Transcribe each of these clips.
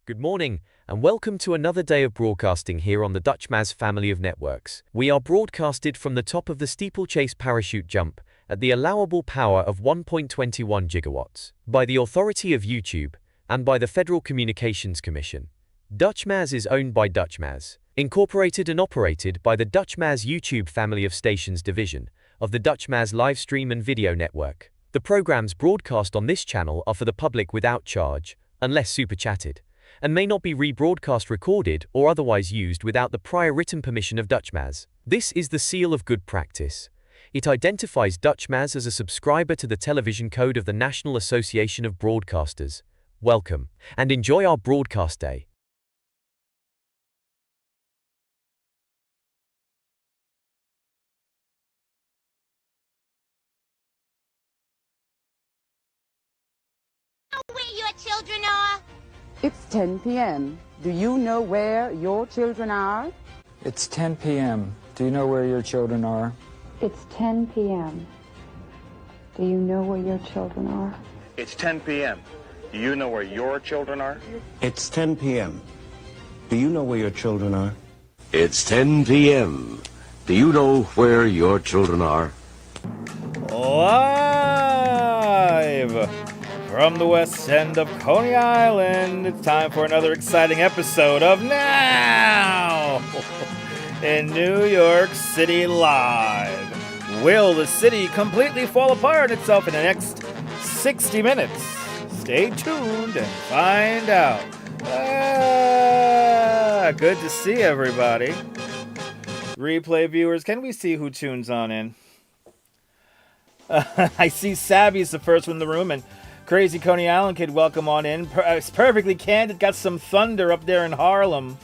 Good morning, and welcome to another day of broadcasting here on the Dutchmaz family of networks. We are broadcasted from the top of the steeplechase parachute jump at the allowable power of 1.21 gigawatts by the authority of YouTube and by the Federal Communications Commission. Dutchmaz is owned by Dutchmaz, incorporated and operated by the Dutchmaz YouTube family of stations division of the Dutchmaz live stream and video network. The programs broadcast on this channel are for the public without charge, unless super chatted, and may not be rebroadcast, recorded, or otherwise used without the prior written permission of Dutchmaz. This is the seal of good practice. It identifies Dutchmaz as a subscriber to the television code of the National Association of Broadcasters. Welcome, and enjoy our broadcast day. Where your children are? It's 10 p.m. Do you know where your children are? It's 10 p.m. Do you know where your children are? It's 10 p.m. Do you know where your children are? It's 10 p.m. Do you know where your children are? It's 10 p.m. Do you know where your children are? It's 10 p.m. Do you know where your children are? Live from the west end of Coney Island, it's time for another exciting episode of Now in New York City Live. Will the city completely fall apart on itself in the next 60 minutes? Stay tuned and find out. Good to see everybody. Replay viewers, can we see who tunes on in? I see Savvy's the first one in the room, and Crazy Coney Island Kid, welcome on in. It's perfectly candid, got some thunder up there in Harlem.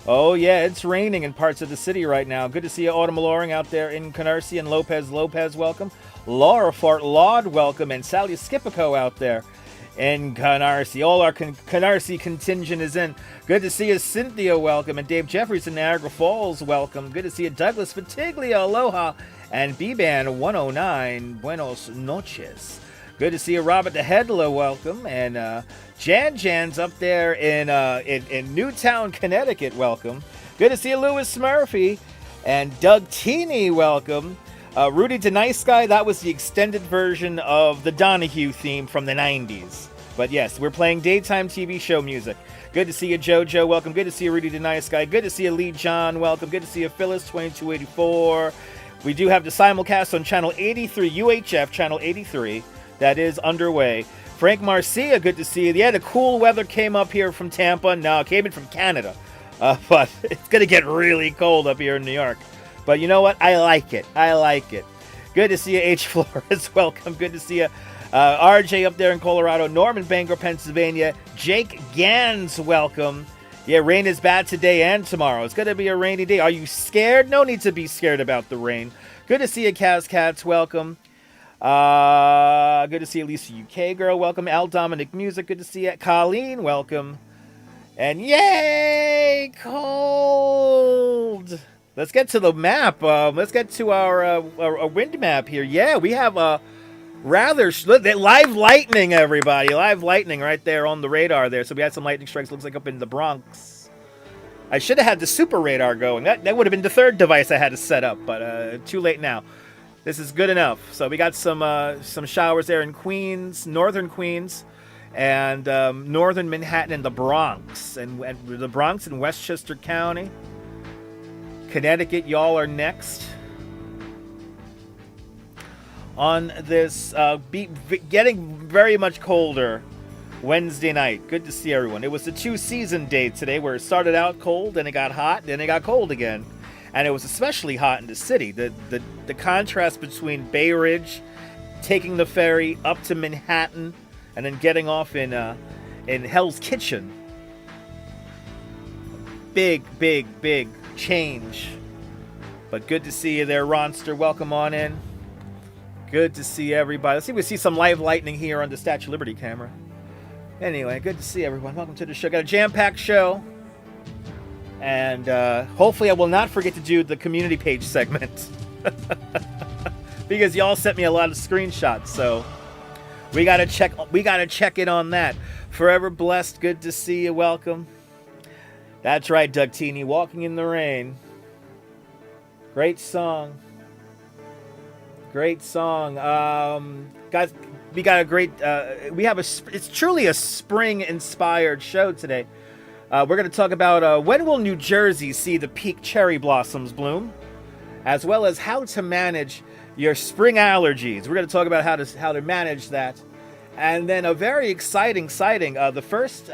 Oh yeah, it's raining in parts of the city right now. Good to see you, Autumn Loring, out there in Canarsie, and Lopez, welcome. Laura Fort Laud, welcome, and Sally Skipico out there in Canarsie. All our Canarsie contingent is in. Good to see you, Cynthia, welcome, and Dave Jeffries in Niagara Falls, welcome. Good to see you, Douglas Fatiglia, aloha, and B-Band 109, buenos noches. Good to see you, Robert the Headler, welcome, and Jan's up there in Newtown, Connecticut, welcome. Good to see you, Louis Murphy, and Doug Teeney, welcome. Rudy the Nice Guy, that was the extended version of the Donahue theme from the 90s. But yes, we're playing daytime TV show music. Good to see you, JoJo, welcome. Good to see you, Rudy the Nice Guy. Good to see you, Lee John, welcome. Good to see you, Phyllis 2284. We do have the simulcast on channel 83, UHF channel 83. That is underway. Frank Marcia, good to see you. Yeah, the cool weather came up here from Tampa. No, it came in from Canada. But it's going to get really cold up here in New York. But you know what? I like it. I like it. Good to see you, H. Flores. Welcome. Good to see you. RJ up there in Colorado. Norman Bangor, Pennsylvania. Jake Gans, welcome. Yeah, rain is bad today and tomorrow. It's going to be a rainy day. Are you scared? No need to be scared about the rain. Good to see you, Kaz Cats. Welcome. Good to see you, Lisa UK girl, welcome. Al Dominic Music, good to see you. Colleen, welcome. And yay, cold. Let's get to the map. Let's get to our wind map here. Yeah, we have a rather live lightning, everybody. Live lightning right there on the radar there. So we had some lightning strikes, looks like up in the Bronx. I should have had the super radar going. That would have been the third device I had to set up, but too late now. This is good enough. So we got some showers there in Queens, northern Queens, and northern Manhattan and the Bronx. And the Bronx in Westchester County. Connecticut, y'all are next. On this getting very much colder Wednesday night. Good to see everyone. It was the two-season day today where it started out cold, then it got hot, then it got cold again. And it was especially hot in the city. The contrast between Bay Ridge, taking the ferry up to Manhattan, and then getting off in Hell's Kitchen. Big change. But good to see you there, Ronster. Welcome on in. Good to see everybody. Let's see if we see some live lightning here on the Statue of Liberty camera. Anyway, good to see everyone. Welcome to the show. Got a jam-packed show. And hopefully I will not forget to do the community page segment. Because y'all sent me a lot of screenshots. So We gotta check in on that. Forever blessed, good to see you, welcome. That's right, Doug Teeny, Walking in the Rain. Great song. Great song. Guys, we got a great, it's truly a spring-inspired show today. We're going to talk about when will New Jersey see the peak cherry blossoms bloom, as well as how to manage your spring allergies. We're going to talk about how to manage that. And then a very exciting sighting, the first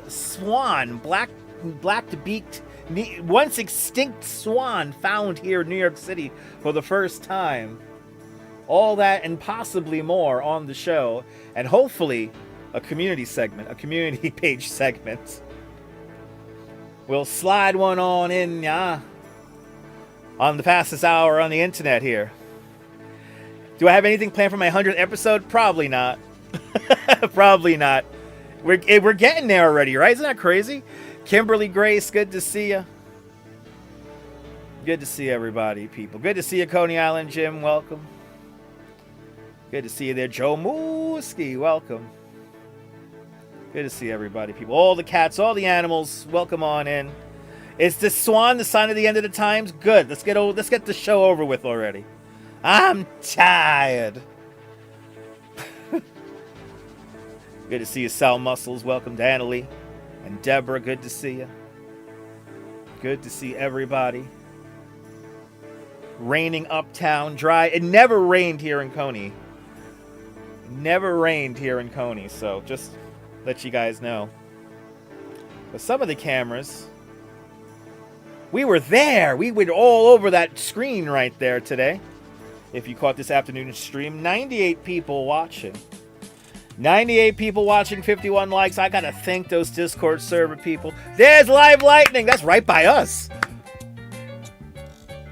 swan, black-beaked, once extinct swan found here in New York City for the first time. All that and possibly more on the show, and hopefully a community page segment. We'll slide one on in on the fastest hour on the internet here. Do I have anything planned for my 100th episode? Probably not. Probably not. We're getting there already, right? Isn't that crazy? Kimberly Grace, good to see you. Good to see everybody, people. Good to see you, Coney Island Jim. Welcome. Good to see you there, Joe Mooski. Welcome. Good to see everybody, people. All the cats, all the animals. Welcome on in. Is the swan the sign of the end of the times? Good. Let's get the show over with already. I'm tired. Good to see you, Sal Muscles. Welcome to Annalie and Deborah. Good to see you. Good to see everybody. Raining uptown, dry. It never rained here in Coney. Never rained here in Coney, so just let you guys know. But some of the cameras, we were there. We went all over that screen right there today. If you caught this afternoon's stream, 98 people watching. 98 people watching, 51 likes. I gotta thank those Discord server people. There's live lightning. That's right by us.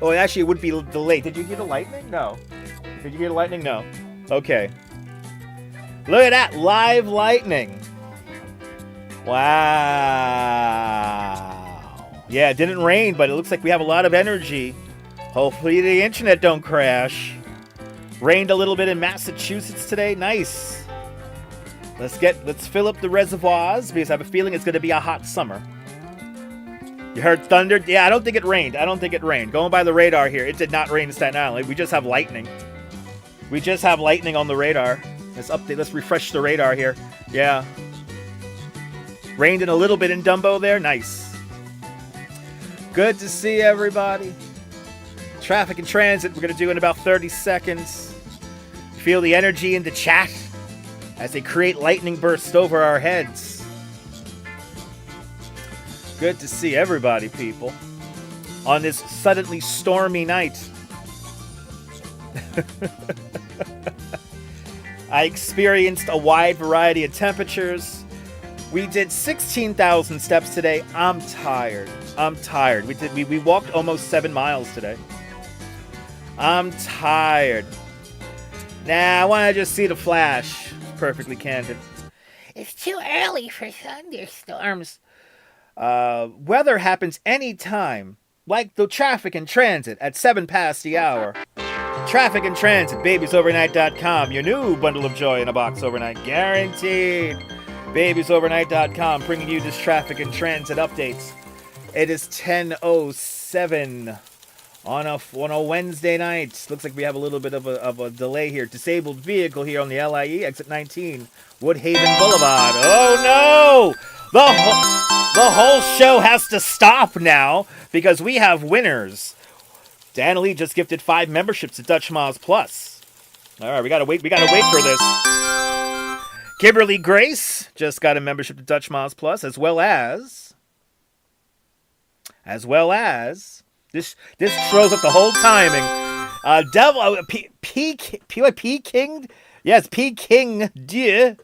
Oh, actually, it would be delayed. Did you hear the lightning? No. Did you hear the lightning? No. Okay. Look at that. Live lightning. Wow. Yeah, it didn't rain, but it looks like we have a lot of energy. Hopefully the internet don't crash. Rained a little bit in Massachusetts today. Nice. Let's fill up the reservoirs because I have a feeling it's going to be a hot summer. You heard thunder? Yeah, I don't think it rained. Going by the radar here, it did not rain in Staten Island. We just have lightning. We just have lightning on the radar. Let's update. Let's refresh the radar here. Yeah. Rained in a little bit in Dumbo there. Nice. Good to see everybody. Traffic and transit we're going to do in about 30 seconds. Feel the energy in the chat as they create lightning bursts over our heads. Good to see everybody, people, on this suddenly stormy night. I experienced a wide variety of temperatures. We did 16,000 steps today. I'm tired. We walked almost 7 miles today. I'm tired. Nah, I want to just see the flash. Perfectly candid. It's too early for thunderstorms. Weather happens anytime, like the traffic and transit at 7 past the hour. Traffic and transit, babiesovernight.com. Your new bundle of joy in a box overnight, guaranteed. Babiesovernight.com, bringing you this traffic and transit updates. It is 10:07 on a Wednesday night. Looks like we have a little bit of a delay here. Disabled vehicle here on the LIE, exit 19, Woodhaven Boulevard. Oh no! The whole show has to stop now because we have winners. Dan Lee just gifted 5 memberships to Dutch Miles Plus. All right, we gotta wait for this. Kimberly Grace just got a membership to Dutch Miles Plus, as well as this throws up the whole timing. P King, yes, P King Dieu.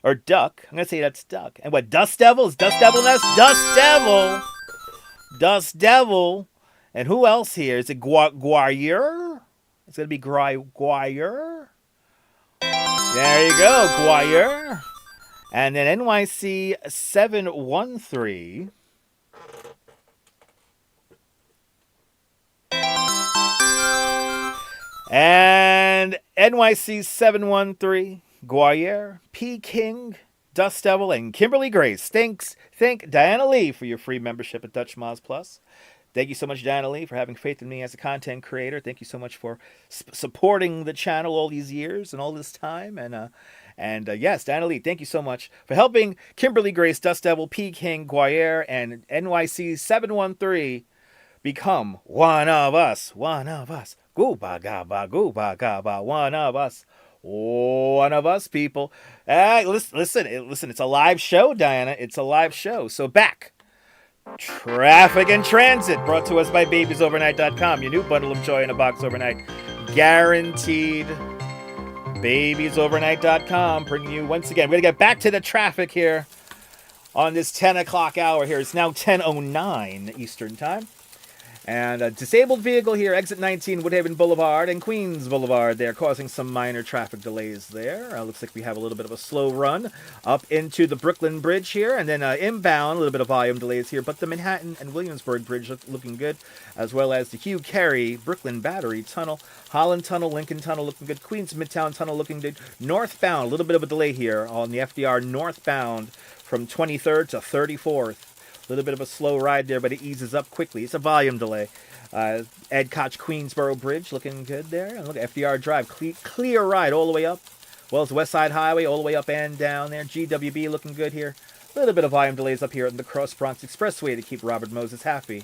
Or duck. I'm going to say that's duck. And what, Dust Devil? Is Dust Devil nest? Dust Devil. Dust Devil. And who else here? Is it Guayur? It's going to be Guayur. There you go, Guayur. And then NYC 713. And NYC 713. Guayer, P. King, Dust Devil, and Kimberly Grace. Thank Diana Lee for your free membership at Dutch Moz Plus. Thank you so much, Diana Lee, for having faith in me as a content creator. Thank you so much for supporting the channel all these years and all this time. And yes, Diana Lee, thank you so much for helping Kimberly Grace, Dust Devil, P. King, Guayer, and NYC 713 become one of us. One of us. Gooba gaba, one of us. One of us, people. Listen, it's a live show, Diana. It's a live show. So back. Traffic and Transit, brought to us by babiesovernight.com. Your new bundle of joy in a box overnight. Guaranteed. Babiesovernight.com, bringing you once again. We're going to get back to the traffic here on this 10 o'clock hour here. It's now 10:09 Eastern Time. And a disabled vehicle here, exit 19 Woodhaven Boulevard and Queens Boulevard there, causing some minor traffic delays there. Looks like we have a little bit of a slow run up into the Brooklyn Bridge here, and then inbound, a little bit of volume delays here, but the Manhattan and Williamsburg Bridge looking good, as well as the Hugh Carey Brooklyn Battery Tunnel, Holland Tunnel, Lincoln Tunnel looking good, Queens Midtown Tunnel looking good, northbound, a little bit of a delay here on the FDR northbound from 23rd to 34th. A little bit of a slow ride there, but it eases up quickly. It's a volume delay. Ed Koch Queensboro Bridge looking good there. And look at FDR Drive. Clear ride all the way up. Well as West Side Highway all the way up and down there. GWB looking good here. A little bit of volume delays up here on the Cross Bronx Expressway to keep Robert Moses happy.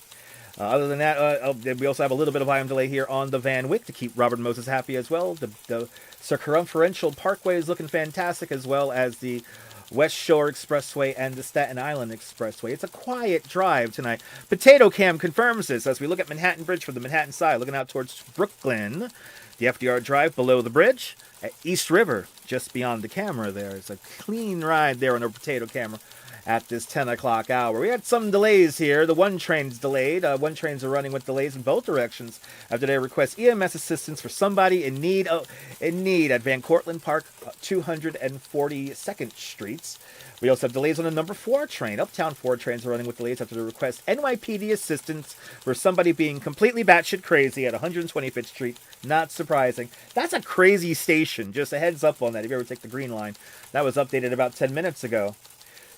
Other than that, we also have a little bit of volume delay here on the Van Wyck to keep Robert Moses happy as well. The Circumferential Parkway is looking fantastic, as well as the West Shore Expressway and the Staten Island Expressway. It's a quiet drive tonight. Potato Cam confirms this as we look at Manhattan Bridge from the Manhattan side, looking out towards Brooklyn. The FDR Drive below the bridge. At East River, just beyond the camera there. It's a clean ride there on a potato camera at this 10 o'clock hour. We had some delays here. The one train's delayed. One trains are running with delays in both directions after they request EMS assistance for somebody in need at Van Cortlandt Park, 242nd Streets. We also have delays on the number 4 train. Uptown 4 trains are running with delays after they request NYPD assistance for somebody being completely batshit crazy at 125th Street. Not surprising. That's a crazy station. Just a heads up on that if you ever take the Green Line. That was updated about 10 minutes ago.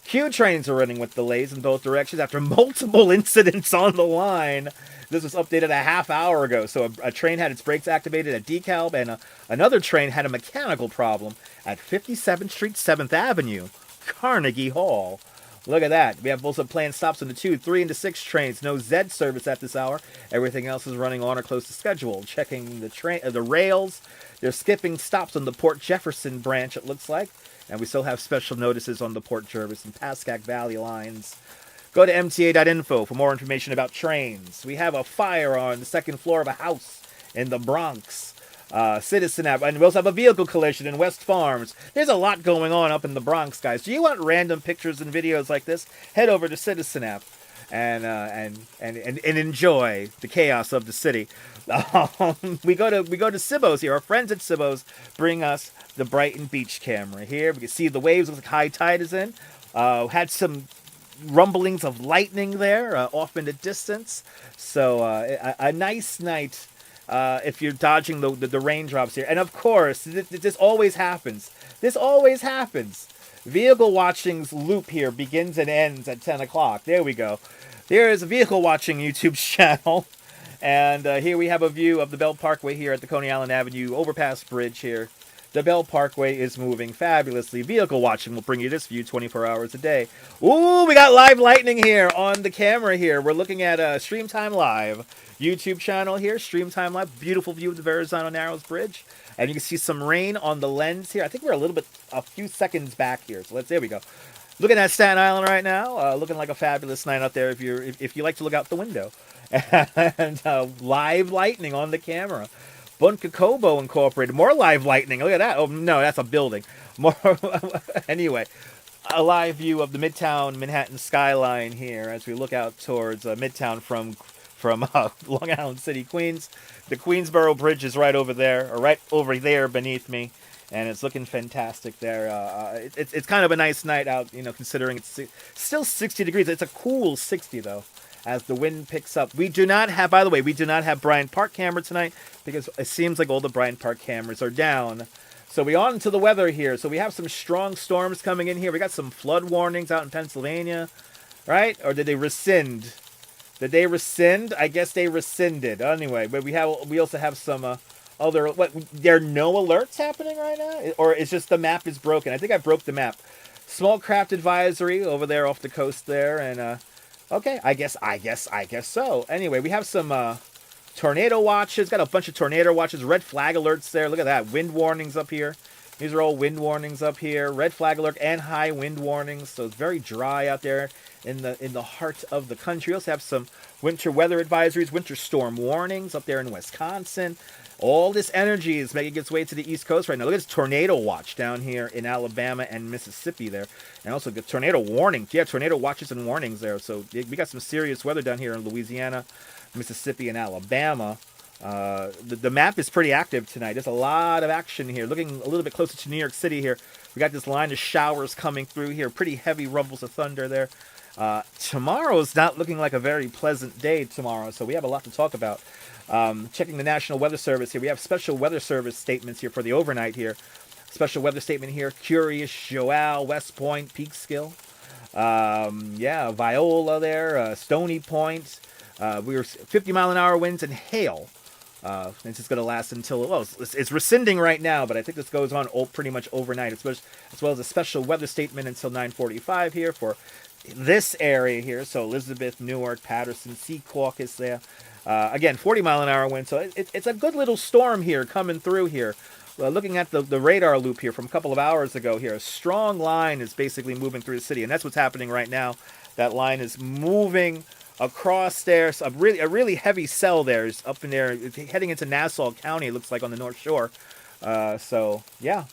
Q trains are running with delays in both directions after multiple incidents on the line. This was updated a half hour ago. So a train had its brakes activated at DeKalb, and another train had a mechanical problem at 57th Street, 7th Avenue, Carnegie Hall. Look at that. We have also planned stops on the 2, 3, and the 6 trains. No Z service at this hour. Everything else is running on or close to schedule. Checking the rails. They're skipping stops on the Port Jefferson branch, it looks like. And we still have special notices on the Port Jervis and Pascack Valley lines. Go to mta.info for more information about trains. We have a fire on the second floor of a house in the Bronx. Citizen app, and we also have a vehicle collision in West Farms. There's a lot going on up in the Bronx, guys. Do you want random pictures and videos like this? Head over to Citizen app and enjoy the chaos of the city. We go to Sibbo's here. Our friends at Sibbo's bring us the Brighton Beach camera here. We can see the waves. Looks like high tide is in. Had some rumblings of lightning there off in the distance. So a nice night if you're dodging the raindrops here. And of course, this always happens. This always happens. Vehicle watching's loop here begins and ends at 10 o'clock. There we go. There is a vehicle watching YouTube channel. And here we have a view of the Bell Parkway here at the Coney Island Avenue overpass bridge here. The Bell Parkway is moving fabulously. Vehicle watching will bring you this view 24 hours a day. Ooh, we got live lightning here on the camera here. We're looking at Stream Time Live YouTube channel here. Stream Time Live. Beautiful view of the Verrazano Narrows Bridge. And you can see some rain on the lens here. I think we're a few seconds back here. So there we go. Looking at Staten Island right now. Looking like a fabulous night out there if you like to look out the window. And live lightning on the camera. Bunkakobo Incorporated. More live lightning. Look at that. Oh, no, that's a building. More. Anyway, a live view of the Midtown Manhattan skyline here as we look out towards Midtown from Long Island City, Queens. The Queensboro Bridge is right over there, or right over there beneath me. And it's looking fantastic there. It's kind of a nice night out, considering it's still 60 degrees. It's a cool 60, though, as the wind picks up. We do not have Bryant Park camera tonight because it seems like all the Bryant Park cameras are down So we on to the weather here. So we have some strong storms coming in here. We got some flood warnings out in Pennsylvania, right? Or did they rescind? Did they rescind? I guess they rescinded. Anyway, but we also have some other. What? There are no alerts happening right now, or it's just the map is broken. I think I broke the map. Small craft advisory over there off the coast there, and okay, I guess so. Anyway, we have some tornado watches. Got a bunch of tornado watches. Red flag alerts there. Look at that. Wind warnings up here. These are all wind warnings up here. Red flag alert and high wind warnings. So it's very dry out there in the heart of the country. We also have some winter weather advisories, winter storm warnings up there in Wisconsin. All this energy is making its way to the East Coast right now. Look at this tornado watch down here in Alabama and Mississippi there. And also the tornado warning. Yeah, tornado watches and warnings there. So we got some serious weather down here in Louisiana, Mississippi, and Alabama. The map is pretty active tonight. There's a lot of action here. Looking a little bit closer to New York City here. We got this line of showers coming through here. Pretty heavy rumbles of thunder there. Tomorrow's not looking like a very pleasant day tomorrow. So we have a lot to talk about. Checking the National Weather Service here. We have special weather service statements here for the overnight here. Special weather statement here. Curious, Joal, West Point, Peekskill. Yeah, Viola there. Stony Point. We were 50-mile-an-hour winds and hail. This is going to last until, well, it's rescinding right now, but I think this goes on pretty much overnight, as well as a special weather statement until 9:45 here for this area here. So Elizabeth, Newark, Patterson, Secaucus there. Again, 40-mile-an-hour wind. So it's a good little storm here coming through here. Looking at the radar loop here from a couple of hours ago here, a strong line is basically moving through the city, and that's what's happening right now. That line is moving across there. So a really heavy cell there is up in there. It's heading into Nassau County, it looks like, on the North Shore. So, yeah.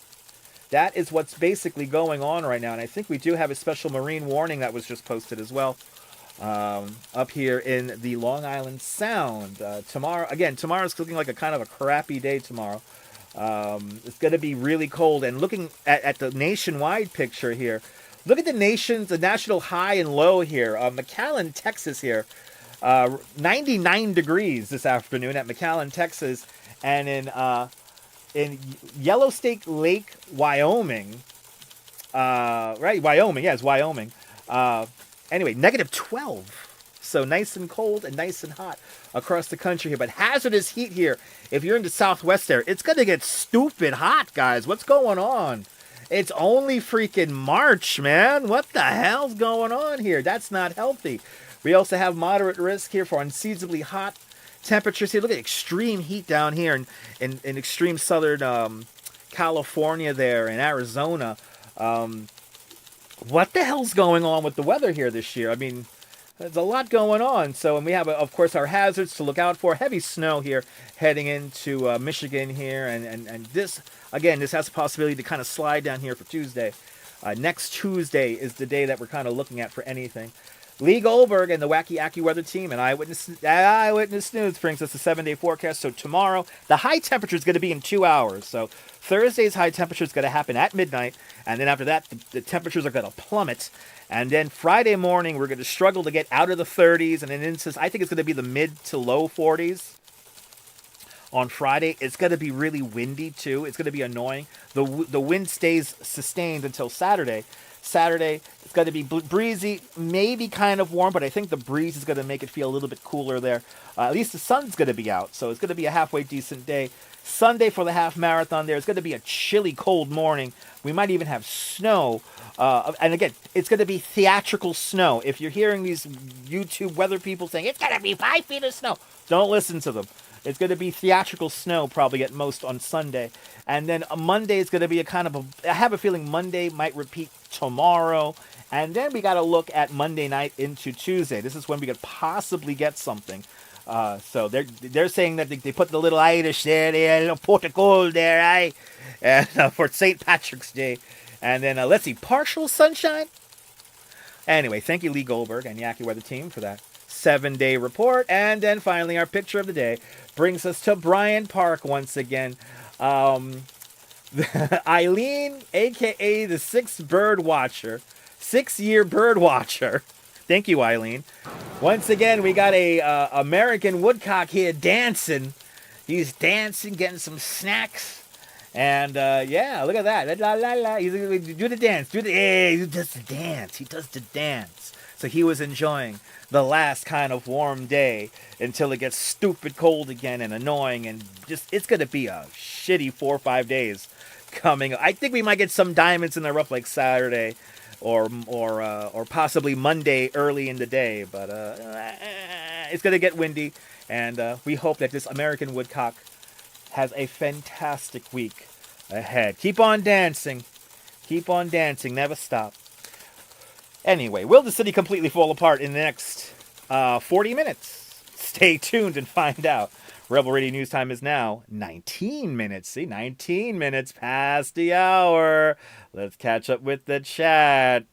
That is what's basically going on right now. And I think we do have a special marine warning that was just posted as well. Up here in the Long Island Sound. Tomorrow's looking like a kind of a crappy day tomorrow. It's going to be really cold. And looking at the nationwide picture here, look at the national high and low here. McAllen, Texas here. 99 degrees this afternoon at McAllen, Texas. And in Yellowstone Lake, Wyoming. Right, Wyoming. Yeah, it's Wyoming. Anyway, -12. So nice and cold and nice and hot across the country here. But hazardous heat here. If you're in the southwest there, it's going to get stupid hot, guys. What's going on? It's only freaking March, man. What the hell's going on here? That's not healthy. We also have moderate risk here for unseasonably hot temperatures here. Look at extreme heat down here in extreme southern California there, in Arizona. What the hell's going on with the weather here this year? I mean, there's a lot going on. So, and we have, of course, our hazards to look out for. Heavy snow here heading into Michigan here. And this, again, this has a possibility to kind of slide down here for Tuesday. Next Tuesday is the day that we're kind of looking at for anything. Lee Goldberg and the Wacky AccuWeather team and Eyewitness News brings us a 7-day forecast. So tomorrow, the high temperature is going to be in 2 hours. So Thursday's high temperature is going to happen at midnight. And then after that, the temperatures are going to plummet. And then Friday morning, we're going to struggle to get out of the 30s. And then I think it's going to be the mid to low 40s. On Friday, it's going to be really windy too. It's going to be annoying. The wind stays sustained until Saturday. Saturday, it's going to be breezy, maybe kind of warm, but I think the breeze is going to make it feel a little bit cooler there. At least the sun's going to be out, so it's going to be a halfway decent day. Sunday for the half marathon there, it's going to be a chilly, cold morning. We might even have snow. And again, it's going to be theatrical snow. If you're hearing these YouTube weather people saying, it's going to be 5 feet of snow, don't listen to them. It's going to be theatrical snow probably at most on Sunday. And then Monday is going to be I have a feeling Monday might repeat tomorrow. And then we got to look at Monday night into Tuesday. This is when we could possibly get something. So they're saying that they put the little Irish there, a little pot of gold there, and, for St. Patrick's Day. And then, let's see, partial sunshine? Anyway, thank you, Lee Goldberg and the AccuWeather team for that 7-day report. And then finally, our picture of the day brings us to Bryant Park once again. Eileen, a.k.a. the 6-year bird watcher. Thank you, Eileen. Once again, we got a American woodcock here dancing. He's dancing, getting some snacks. And yeah, look at that. La, la, la. He's do the dance. He does the dance. He does the dance. So he was enjoying the last kind of warm day until it gets stupid cold again and annoying, and just it's gonna be a shitty 4 or 5 days coming. I think we might get some diamonds in the rough like Saturday or possibly Monday early in the day, but it's gonna get windy, and we hope that this American woodcock has a fantastic week ahead. Keep on dancing, never stop. Anyway, will the city completely fall apart in the next 40 minutes? Stay tuned and find out. Rebel Radio News Time is now 19 minutes. See, 19 minutes past the hour. Let's catch up with the chat.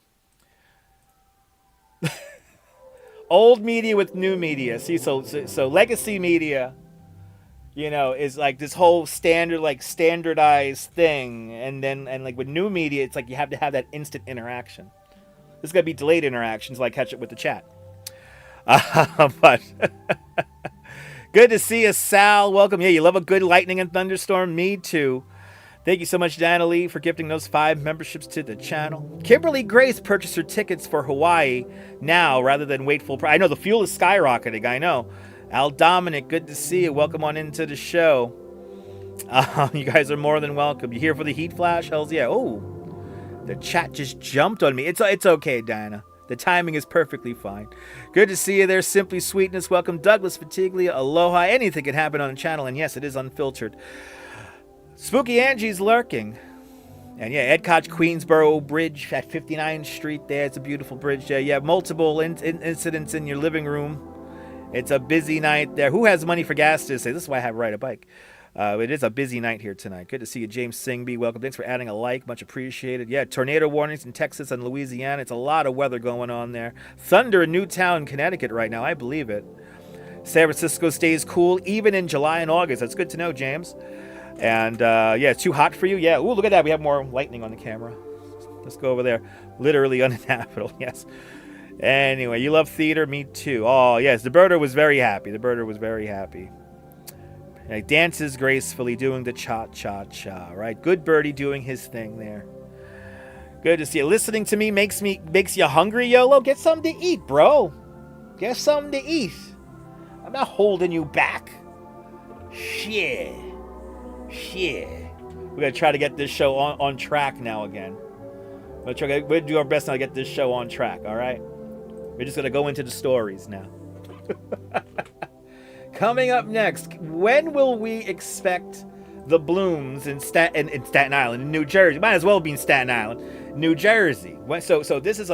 Old media with new media. See, so legacy media, you know, is like this whole standardized thing, and like with new media, it's like you have to have that instant interaction. This is gonna be delayed interactions, like catch up with the chat. But good to see you, Sal. Welcome. Yeah, you love a good lightning and thunderstorm. Me too. Thank you so much, Dana Lee, for gifting those 5 memberships to the channel. Kimberly Grace purchased her tickets for Hawaii now rather than wait full price. I know the fuel is skyrocketing. I know. Al Dominic, good to see you. Welcome on into the show. You guys are more than welcome. You here for the heat flash? Hells yeah. Oh, the chat just jumped on me. It's okay, Diana. The timing is perfectly fine. Good to see you there, Simply Sweetness. Welcome, Douglas Fatiglia. Aloha. Anything can happen on the channel, and yes, it is unfiltered. Spooky Angie's lurking. And yeah, Ed Koch Queensboro Bridge at 59th Street there. It's a beautiful bridge there. You have multiple incidents in your living room. It's a busy night there. Who has money for gas to say? This is why I have ride a bike. It is a busy night here tonight. Good to see you, James Singby. Welcome. Thanks for adding a like. Much appreciated. Yeah, tornado warnings in Texas and Louisiana. It's a lot of weather going on there. Thunder in Newtown, Connecticut right now. I believe it. San Francisco stays cool even in July and August. That's good to know, James. And yeah, it's too hot for you? Yeah. Ooh, look at that. We have more lightning on the camera. Let's go over there. Literally uninhabitable. Yes. Anyway, you love theater? Me too. Oh, yes. The birder was very happy. He dances gracefully, doing the cha-cha-cha, right? Good birdie doing his thing there. Good to see you. Listening to me makes you hungry, YOLO? Get something to eat, bro. Get something to eat. I'm not holding you back. Shit. We're going to try to get this show on track now again. We'll do our best now to get this show on track, all right? We're just going to go into the stories now. Coming up next, when will we expect the blooms in Staten Island, in New Jersey? Might as well be in Staten Island, New Jersey. So this is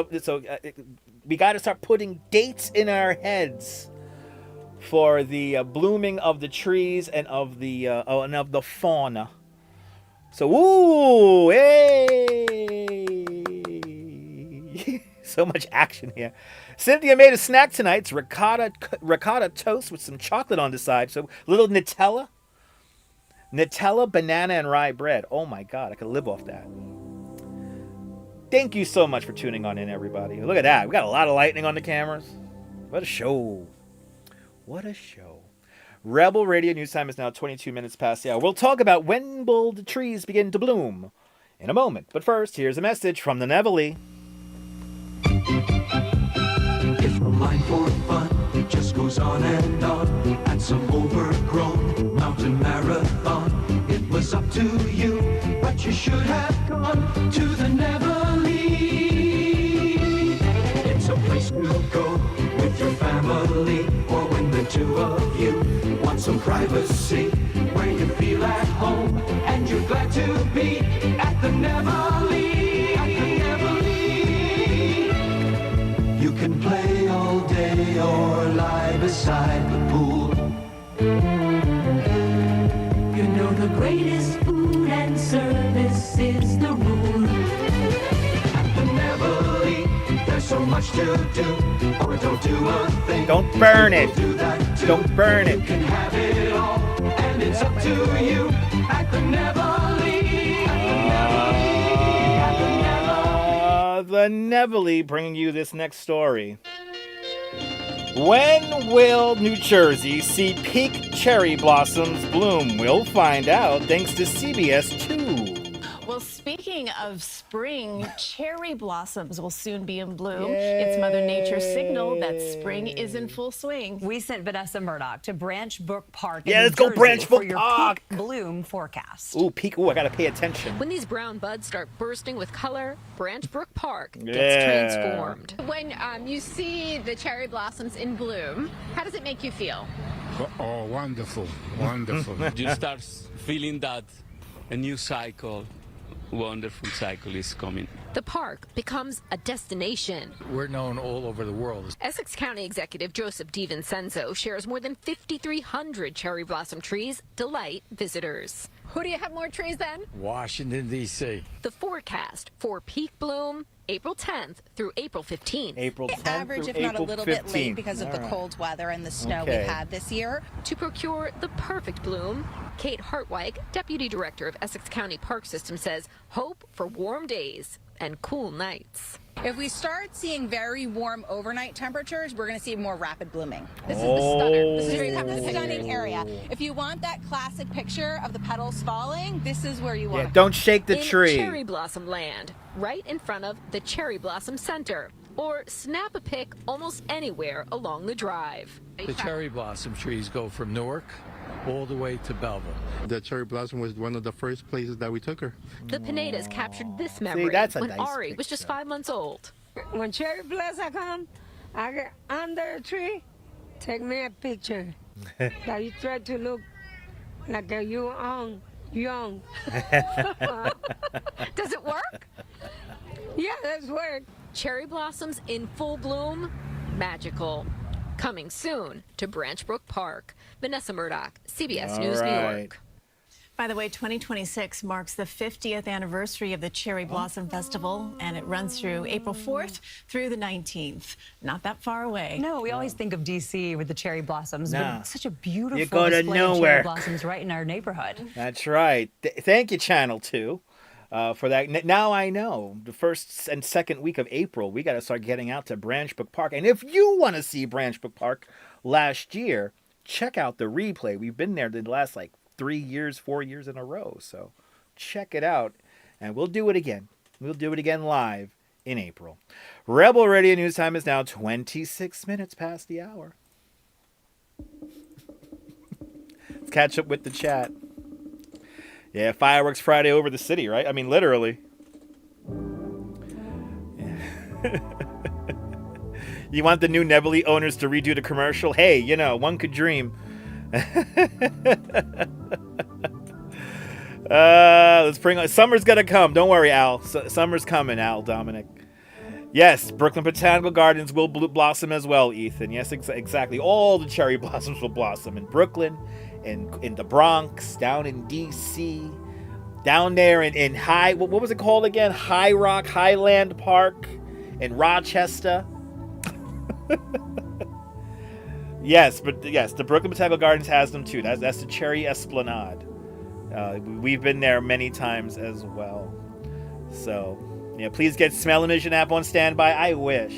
we got to start putting dates in our heads for the blooming of the trees and of the fauna. So ooh, hey, so much action here. Cynthia made a snack tonight. It's ricotta toast with some chocolate on the side. So a little Nutella, banana, and rye bread. Oh my God, I could live off that. Thank you so much for tuning on in, everybody. Look at that. We got a lot of lightning on the cameras. What a show. Rebel Radio News Time is now 22 minutes past the hour. We'll talk about when will the trees begin to bloom in a moment. But first, here's a message from the Neville. If a line for fun, it just goes on and on. At some overgrown mountain marathon, it was up to you, but you should have gone to the Neville. It's a place to go with your family, or when the two of you want some privacy, where you feel at home and you're glad to be at the Neville. You can play all day or lie beside the pool. You know the greatest food and service is the rule. At the Neville, there's so much to do, or don't do a thing. Don't burn it. Don't burn it. You can have it all, and it's up to you at the Neville. The Neville bringing you this next story. When will New Jersey see peak cherry blossoms bloom? We'll find out thanks to CBS 2. of spring, cherry blossoms will soon be in bloom. It's Mother Nature's signal that spring is in full swing. We sent Vanessa Murdoch to Branch Brook Park in Yeah, New let's go Jersey Branch for Brook your Park. peak bloom forecast. Ooh, peak. Ooh, I gotta pay attention. When these brown buds start bursting with color, Branch Brook Park gets Yeah. transformed. When you see the cherry blossoms in bloom, how does it make you feel? Oh, wonderful, wonderful. You start feeling that a new cycle, wonderful cycle is coming. The park becomes a destination. We're known all over the world. Essex County Executive Joseph DiVincenzo shares more than 5,300 cherry blossom trees delight visitors. Who do you have more trees than? Washington, D.C. The forecast for peak bloom, April 10th through April 15th. April 10th Average, through if not a April little 15th. bit late because of the cold weather and the snow Okay. we've had this year. To procure the perfect bloom, Kate Hartwig, Deputy Director of Essex County Park System, says hope for warm days and cool nights. If we start seeing very warm overnight temperatures, we're going to see more rapid blooming. This is the stunner. This is the stunning area. If you want that classic picture of the petals falling, this is where you want. Yeah, don't shake the in tree. Cherry Blossom Land, right in front of the Cherry Blossom Center. Or snap a pic almost anywhere along the drive. The cherry blossom trees go from Newark all the way to Belleville. The cherry blossom was one of the first places that we took her. The Pinedas captured this memory that's a when nice Ari was just 5 months old. When cherry blossom come, I get under a tree, take me a picture. That you try to look like you young. Does it work? Yeah, that's work. Cherry blossoms in full bloom, magical. Coming soon to Branch Brook Park. Vanessa Murdoch, CBS News, New York. By the way, 2026 marks the 50th anniversary of the Cherry Blossom Festival, and it runs through April 4th through the 19th. Not that far away. No, we always think of D.C. with the cherry blossoms, No. but it's such a beautiful You go to display of cherry Newark. blossoms right in our neighborhood. That's right. Thank you, Channel 2, for that. Now I know. The first and second week of April, we got to start getting out to Branch Brook Park. And if you want to see Branch Brook Park last year, check out the replay. We've been there the last, 4 years in a row. So check it out. And we'll do it again. We'll do it again live in April. Rebel Radio News time is now 26 minutes past the hour. Let's catch up with the chat. Yeah, Fireworks Friday over the city, right? I mean, literally. Yeah. You want the new Nebly owners to redo the commercial? Hey, one could dream. Let's bring on. Summer's gonna come. Don't worry, Al. Summer's coming, Al, Dominic. Yes, Brooklyn Botanical Gardens will blossom as well, Ethan. Yes, exactly. All the cherry blossoms will blossom in Brooklyn, in the Bronx, down in D.C., down there in what was it called again? Highland Park in Rochester. Yes, the Brooklyn Botanical Gardens has them too. That's the Cherry Esplanade. We've been there many times as well. So, please get Smell-O-Vision app on standby. I wish.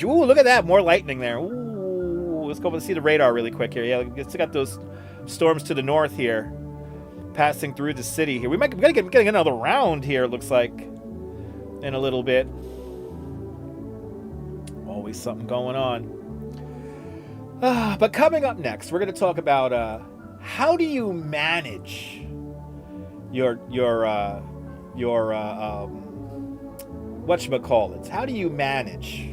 Ooh, look at that. More lightning there. Ooh, let's go see the radar really quick here. Yeah, let's check out those storms to the north here, passing through the city here. We're getting another round here, it looks like, in a little bit. Always something going on. But coming up next, we're going to talk about how do you manage your whatchamacallits? How do you manage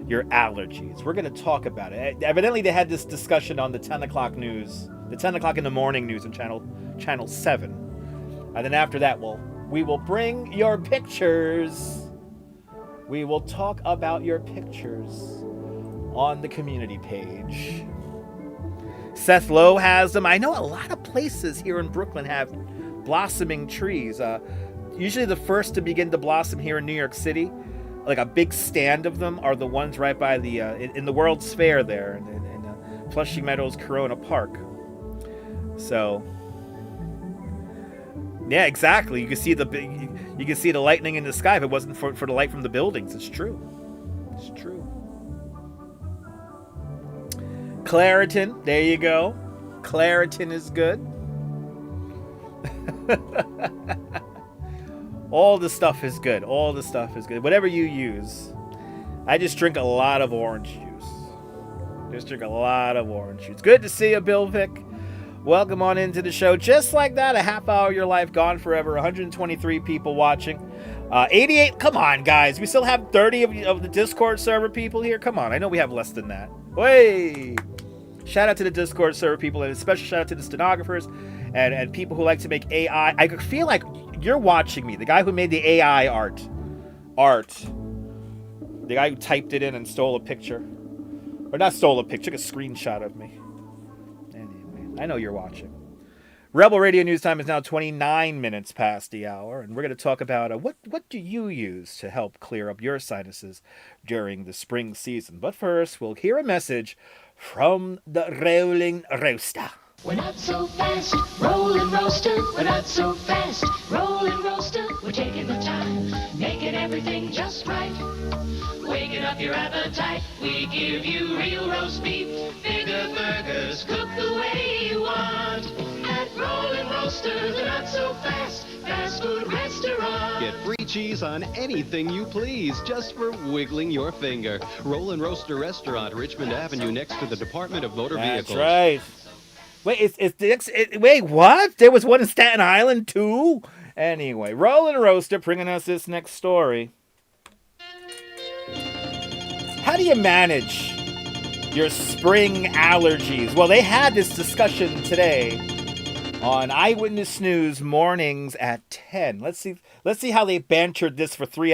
your allergies? We're going to talk about it. Evidently, they had this discussion on the 10 o'clock news, the 10 o'clock in the morning news on channel 7. And then after that, we will bring your pictures. We will talk about your pictures on the community page. Seth Lowe has them. I know a lot of places here in Brooklyn have blossoming trees. Usually the first to begin to blossom here in New York City, like a big stand of them, are the ones right by the in the World's Fair there in Flushing Meadows Corona Park. So yeah, exactly. You can see the lightning in the sky if it wasn't for the light from the buildings. It's true. It's true. Claritin, there you go. Claritin is good. All the stuff is good. All the stuff is good. Whatever you use. I just drink a lot of orange juice. Just drink a lot of orange juice. Good to see you, Bill Vic. Welcome on into the show. Just like that, a half hour of your life gone forever. 123 people watching. 88. Come on, guys. We still have 30 of the Discord server people here. Come on. I know we have less than that. Way. Shout out to the Discord server people, and a special shout out to the stenographers and people who like to make AI. I feel like you're watching me. The guy who made the AI art. The guy who typed it in and stole a picture. Or not stole a picture, took a screenshot of me. Anyway, I know you're watching. Rebel Radio News Time is now 29 minutes past the hour, and we're going to talk about what do you use to help clear up your sinuses during the spring season. But first, we'll hear a message from the Rolling Roaster. We're not so fast, rolling roaster. We're not so fast, rolling roaster. We're taking the time, making everything just right. Waking up your appetite. We give you real roast beef, bigger burgers, cooked the way you want. At Rolling Roaster, the not so fast, fast food restaurant. Get free cheese on anything you please, just for wiggling your finger. Rollin' Roaster Restaurant, Richmond Avenue, next to the Department of Motor Vehicles. That's right. Wait, what? There was one in Staten Island too? Anyway, Rollin' Roaster bringing us this next story. How do you manage your spring allergies? Well, they had this discussion today on Eyewitness News mornings at 10. Let's see how they bantered this for 3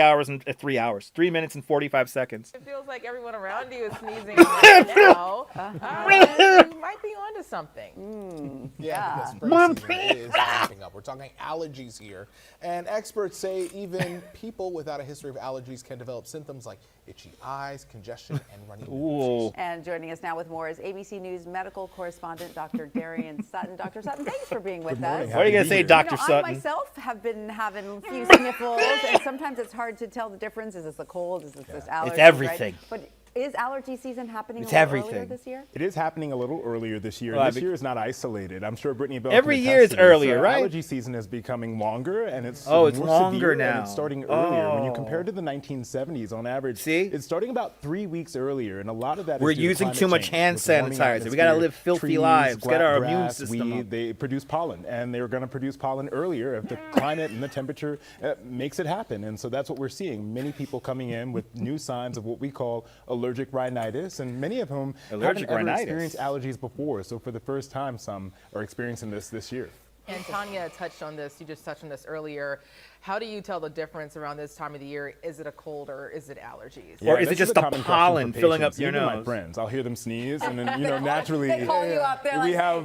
minutes and 45 seconds. It feels like everyone around you is sneezing right now. You might be onto something. Yeah, because spring season is ramping up. We're talking allergies here. And experts say even people without a history of allergies can develop symptoms like itchy eyes, congestion, and runny noses. And joining us now with more is ABC News medical correspondent Dr. Darian Sutton. Dr. Sutton, thanks for being with us. What are you going to say, Dr. Sutton? I myself have been having a few sniffles, and sometimes it's hard to tell the difference. Is this a cold? Is this this allergy? It's everything. Right? But is allergy season happening It's a little everything. earlier this year? It is happening a little earlier this year. Well, This year is not isolated. I'm sure Brittany Bell Every can year attest it's to this. earlier, right? Allergy season is becoming longer, and it's Oh, it's more longer severe, now. And it's starting earlier. When you Oh. compare to the 1970s, on average, it's starting about 3 weeks earlier, and a lot of that We're is due to using climate too much change. hand With warming sanitizer. We gotta atmosphere, live filthy trees, lives. Get our immune grass, system weed, up. they produce pollen, and they're going to produce pollen earlier if the climate and the temperature makes it happen. And so that's what we're seeing. Many people coming in with new signs of what we call allergic rhinitis, and many of whom Allergic haven't ever rhinitis. experienced allergies before. So for the first time, some are experiencing this year. And Tanya touched on this. You just touched on this earlier. How do you tell the difference around this time of the year? Is it a cold or is it allergies? Or is it this just a the common question pollen for filling up patients. your Even my nose? friends, I'll hear them sneeze, and then naturally They call you up. They're we like, have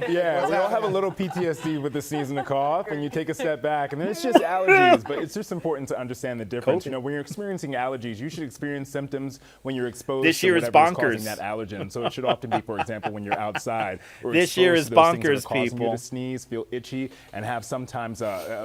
we all have a little PTSD with the sneeze and the cough, and you take a step back, and then it's just allergies. But it's just important to understand the difference. You know, when you're experiencing allergies, you should experience symptoms when you're exposed This to year is whatever bonkers. causing that allergen. So it should often be, for example, when you're outside. Or This year exposed is to those things that are bonkers, causing people. You to sneeze, feel itchy, and have sometimes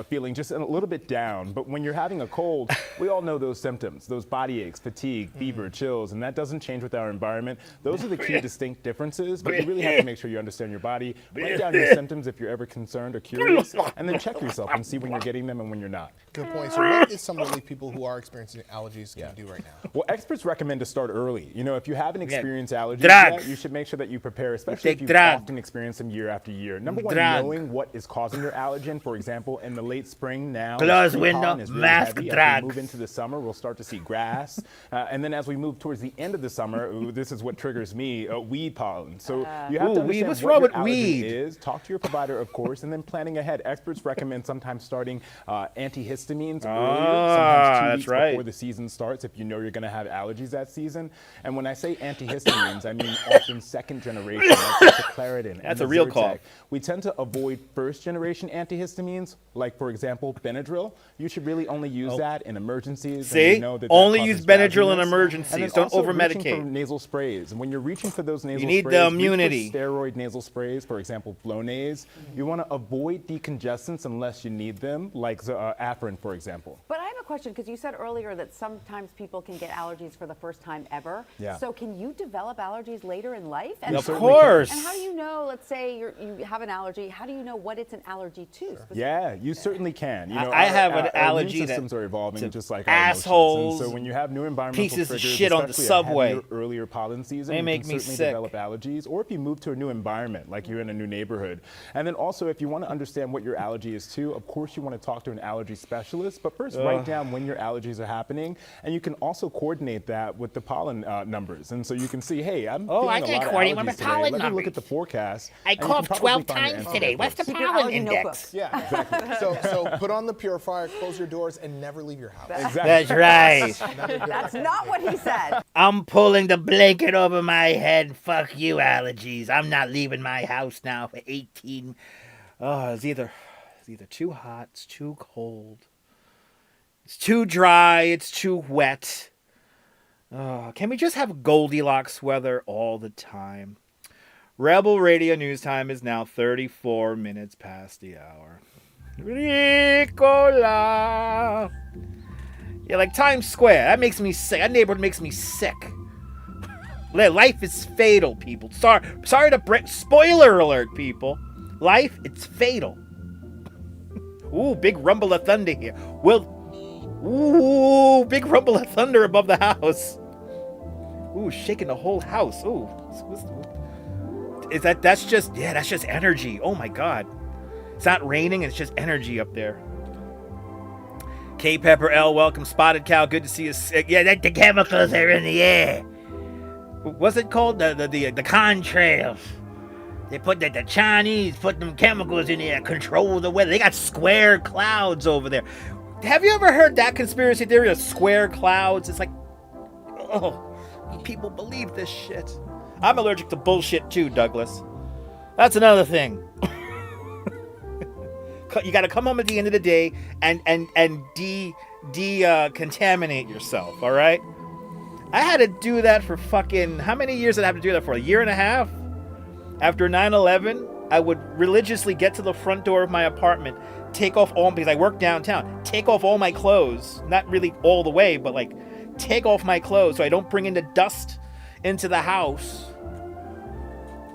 feeling just a little bit down. But when you're having a cold, we all know those symptoms, those body aches, fatigue, fever, chills, and that doesn't change with our environment. Those are the key distinct differences, but you really have to make sure you understand your body, write down your symptoms if you're ever concerned or curious, and then check yourself and see when you're getting them and when you're not. Good point. So what is some relief people who are experiencing allergies can do right now? Well, experts recommend to start early. You know, if you haven't experienced allergies drugs. yet, you should make sure that you prepare, especially if take you've drug. often experienced them year after year. Number one, Drug. knowing what is causing your allergen. For example, in the late spring now, Close tree window, pollen is really mask heavy. As drugs. we move into the summer, we'll start to see grass. And then as we move towards the end of the summer, this is what triggers me, weed pollen. So you have to understand what's what wrong your with allergen weed? is. Talk to your provider, of course, and then planning ahead. Experts recommend sometimes starting antihistamines earlier, sometimes 2 that's weeks right. before the season starts if you know you're going to have allergies that season. And when I say antihistamines, I mean often second generation, like the Claritin. That's and a the real Zyrtec. cough. We tend to avoid first generation antihistamines, like for example, Benadryl. You should really only use that in emergencies. and See? we know that Only causes use Benadryl in drowsiness. emergencies. And then Don't also over-medicate. reaching for nasal sprays. And when you're reaching for those nasal need sprays, the reach for immunity. steroid nasal sprays, for example, Flonase. You want to avoid decongestants unless you need them, like Afrin, for example. But I have a question, because you said earlier that sometimes people can get allergies for the first time ever. Yeah. So can you develop allergies later in life? Of so- course. And how do you know, let's say you have an allergy, how do you know what it's an allergy to? Yeah, you certainly can. You know, I have an our allergy immune systems to are evolving just like assholes, our emotions. And so when you have new environmental pieces of triggers, shit on the especially a subway, heavier, earlier pollen season, they you make can me certainly sick. develop allergies. Or if you move to a new environment, like you're in a new neighborhood. And then also, if you want to understand what your allergy is to, of course you want to talk to an allergy specialist. But first, write down when your allergies are happening, and you can also coordinate that with the pollen numbers. And so you can see, hey, I'm feeling I a can lot of coordinate allergies with today. pollen Let me numbers. look at the forecast. I and you can coughed probably 12 find your times answer today. What's the first. pollen index? Yeah, exactly. So put on the purifier, close your doors, and never leave your house. That's right. That's not what he said. I'm pulling the blanket over my head. Fuck you, allergies. I'm not leaving my house now for 18. Oh, it's either too hot, it's too cold, it's too dry, it's too wet. Can we just have Goldilocks weather all the time? Rebel Radio News Time is now 34 minutes past the hour. Ricola. Yeah, like Times Square. That makes me sick. That neighborhood makes me sick. Life is fatal, people. Sorry to break. Spoiler alert, people. Life, it's fatal. Ooh, big rumble of thunder here. Ooh, big rumble of thunder above the house. Ooh, shaking the whole house. Ooh. That's just energy. Oh my God. It's not raining, it's just energy up there. K Pepper L, welcome. Spotted Cow, good to see you. Yeah, the chemicals are in the air. What's it called? The contrails. They put the Chinese put them chemicals in there, control the weather. They got square clouds over there. Have you ever heard that conspiracy theory of square clouds? It's like, oh, people believe this shit. I'm allergic to bullshit too, Douglas. That's another thing. You got to come home at the end of the day and contaminate yourself, all right? I had to do that for fucking, how many years did I have to do that for? A year and a half? After 9/11, I would religiously get to the front door of my apartment, take off all, because I work downtown, take off all my clothes, not really all the way, but like take off my clothes so I don't bring in the dust into the house.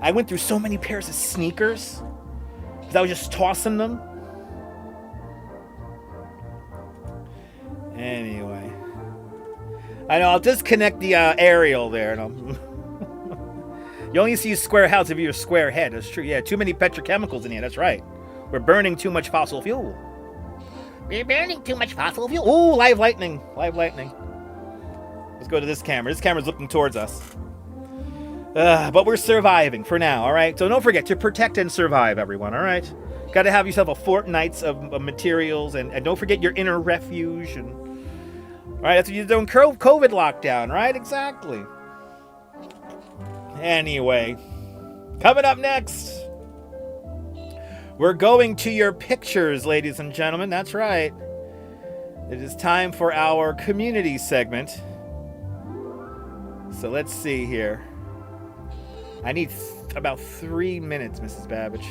I went through so many pairs of sneakers because I was just tossing them. Anyway, I know, I'll disconnect the aerial there, and you only see a square house if you're a square head. That's true. Yeah, too many petrochemicals in here. That's right. We're burning too much fossil fuel. We're burning too much fossil fuel. Ooh, live lightning. Live lightning. Let's go to this camera. This camera's looking towards us. But we're surviving for now, all right? So don't forget to protect and survive, everyone, all right? Got to have yourself a fortnights of materials, and don't forget your inner refuge. And all right, that's what you're doing. COVID lockdown, right? Exactly. Anyway, coming up next, we're going to your pictures, ladies and gentlemen. That's right. It is time for our community segment. So let's see here. I need about 3 minutes, Mrs. Babbage.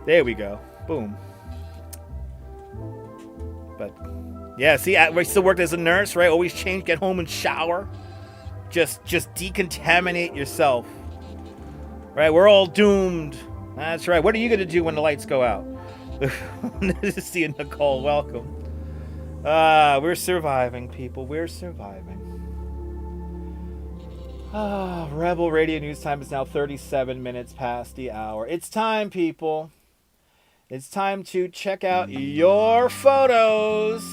There we go. Boom. But, yeah, see, I still worked as a nurse, right? Always change, get home and shower. Just decontaminate yourself. Right? We're all doomed. That's right. What are you going to do when the lights go out? See you, Nicole. Welcome. We're surviving, people. We're surviving. Rebel Radio News Time is now 37 minutes past the hour. It's time, people. It's time to check out your photos.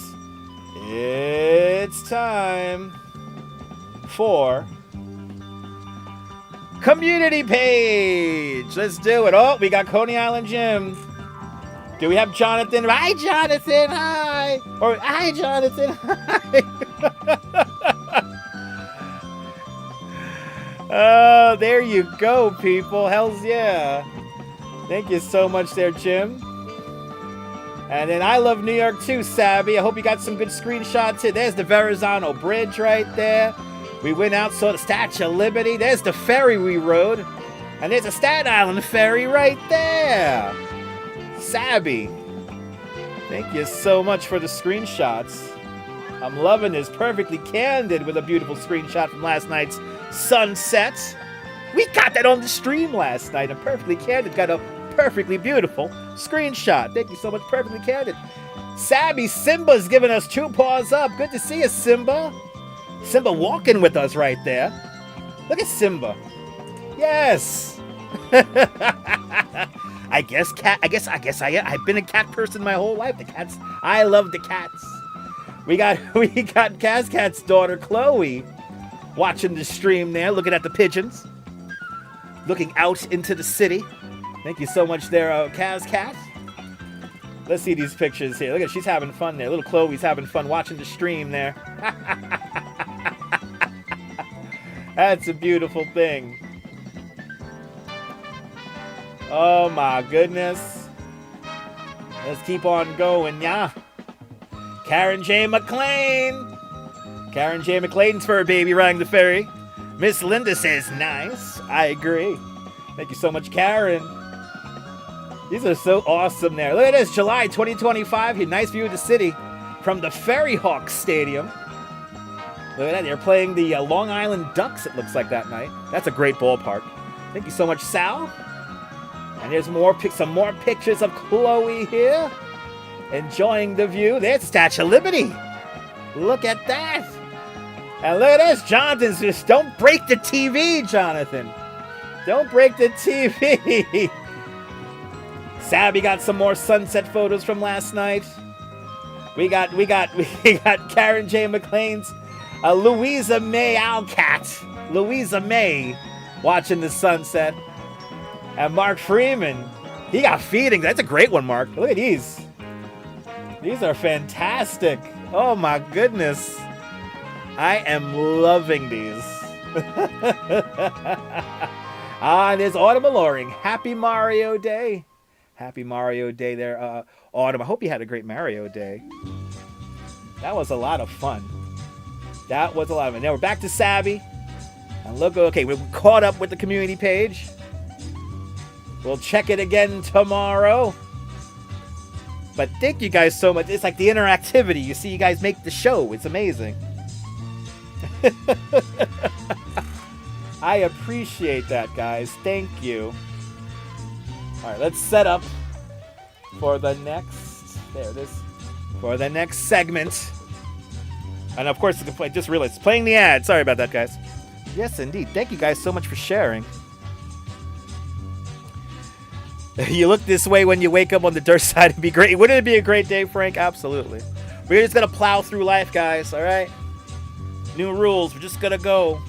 It's time for community page. Let's do it. Oh, we got Coney Island Jim. Do we have Jonathan? Hi, Jonathan. Hi. Or hi, Jonathan. Hi. Oh, there you go, people. Hells yeah. Thank you so much there, Jim. And then I love New York too, Sabby. I hope you got some good screenshots here. There's the Verrazano Bridge right there. We went out, saw the Statue of Liberty. There's the ferry we rode. And there's a Staten Island ferry right there. Sabby. Thank you so much for the screenshots. I'm loving this. Perfectly candid with a beautiful screenshot from last night's sunset. We got that on the stream last night, and Perfectly Candid got a perfectly beautiful screenshot. Thank you so much, Perfectly Candid. Sabby Simba's giving us 2 paws up. Good to see you, Simba. Simba walking with us right there. Look at Simba. Yes. I've been a cat person my whole life. The cats. I love the cats. We got Kaz Cat's daughter Chloe watching the stream there, looking at the pigeons, looking out into the city. Thank you so much there, Kaz Cat. Let's see these pictures here. Look at, she's having fun there. Little Chloe's having fun watching the stream there. That's a beautiful thing. Oh my goodness. Let's keep on going, yeah. Karen J. McLean. Karen J. McLean's fur baby riding the ferry. Miss Linda says, nice. I agree. Thank you so much, Karen. These are so awesome there. Look at this, July 2025 here. Nice view of the city from the Ferry Hawks Stadium. Look at that. They're playing the Long Island Ducks, it looks like, that night. That's a great ballpark. Thank you so much, Sal. And there's some more pictures of Chloe here. Enjoying the view. There's Statue of Liberty. Look at that. And look at this. Jonathan's just, don't break the TV, Jonathan. Don't break the TV. Sabby got some more sunset photos from last night. We got Karen J. McLean's Louisa May Owlcat. Louisa May watching the sunset. And Mark Freeman, he got feeding. That's a great one, Mark. Look at these. These are fantastic. Oh my goodness. I am loving these. And there's Autumn Alluring. Happy Mario Day. Happy Mario Day there, Autumn. I hope you had a great Mario Day. That was a lot of fun. That was a lot of fun. Now we're back to Sabby. And look, okay, we're caught up with the community page. We'll check it again tomorrow. But thank you guys so much. It's like the interactivity. You see, you guys make the show. It's amazing. I appreciate that, guys. Thank you. All right, let's set up for the next. There it is. For the next segment. And of course, I just realized it's playing the ad. Sorry about that, guys. Yes, indeed. Thank you guys so much for sharing. You look this way when you wake up on the dirt side. It'd be great. Wouldn't it be a great day, Frank? Absolutely. We're just going to plow through life, guys. All right? New rules. We're just going to go.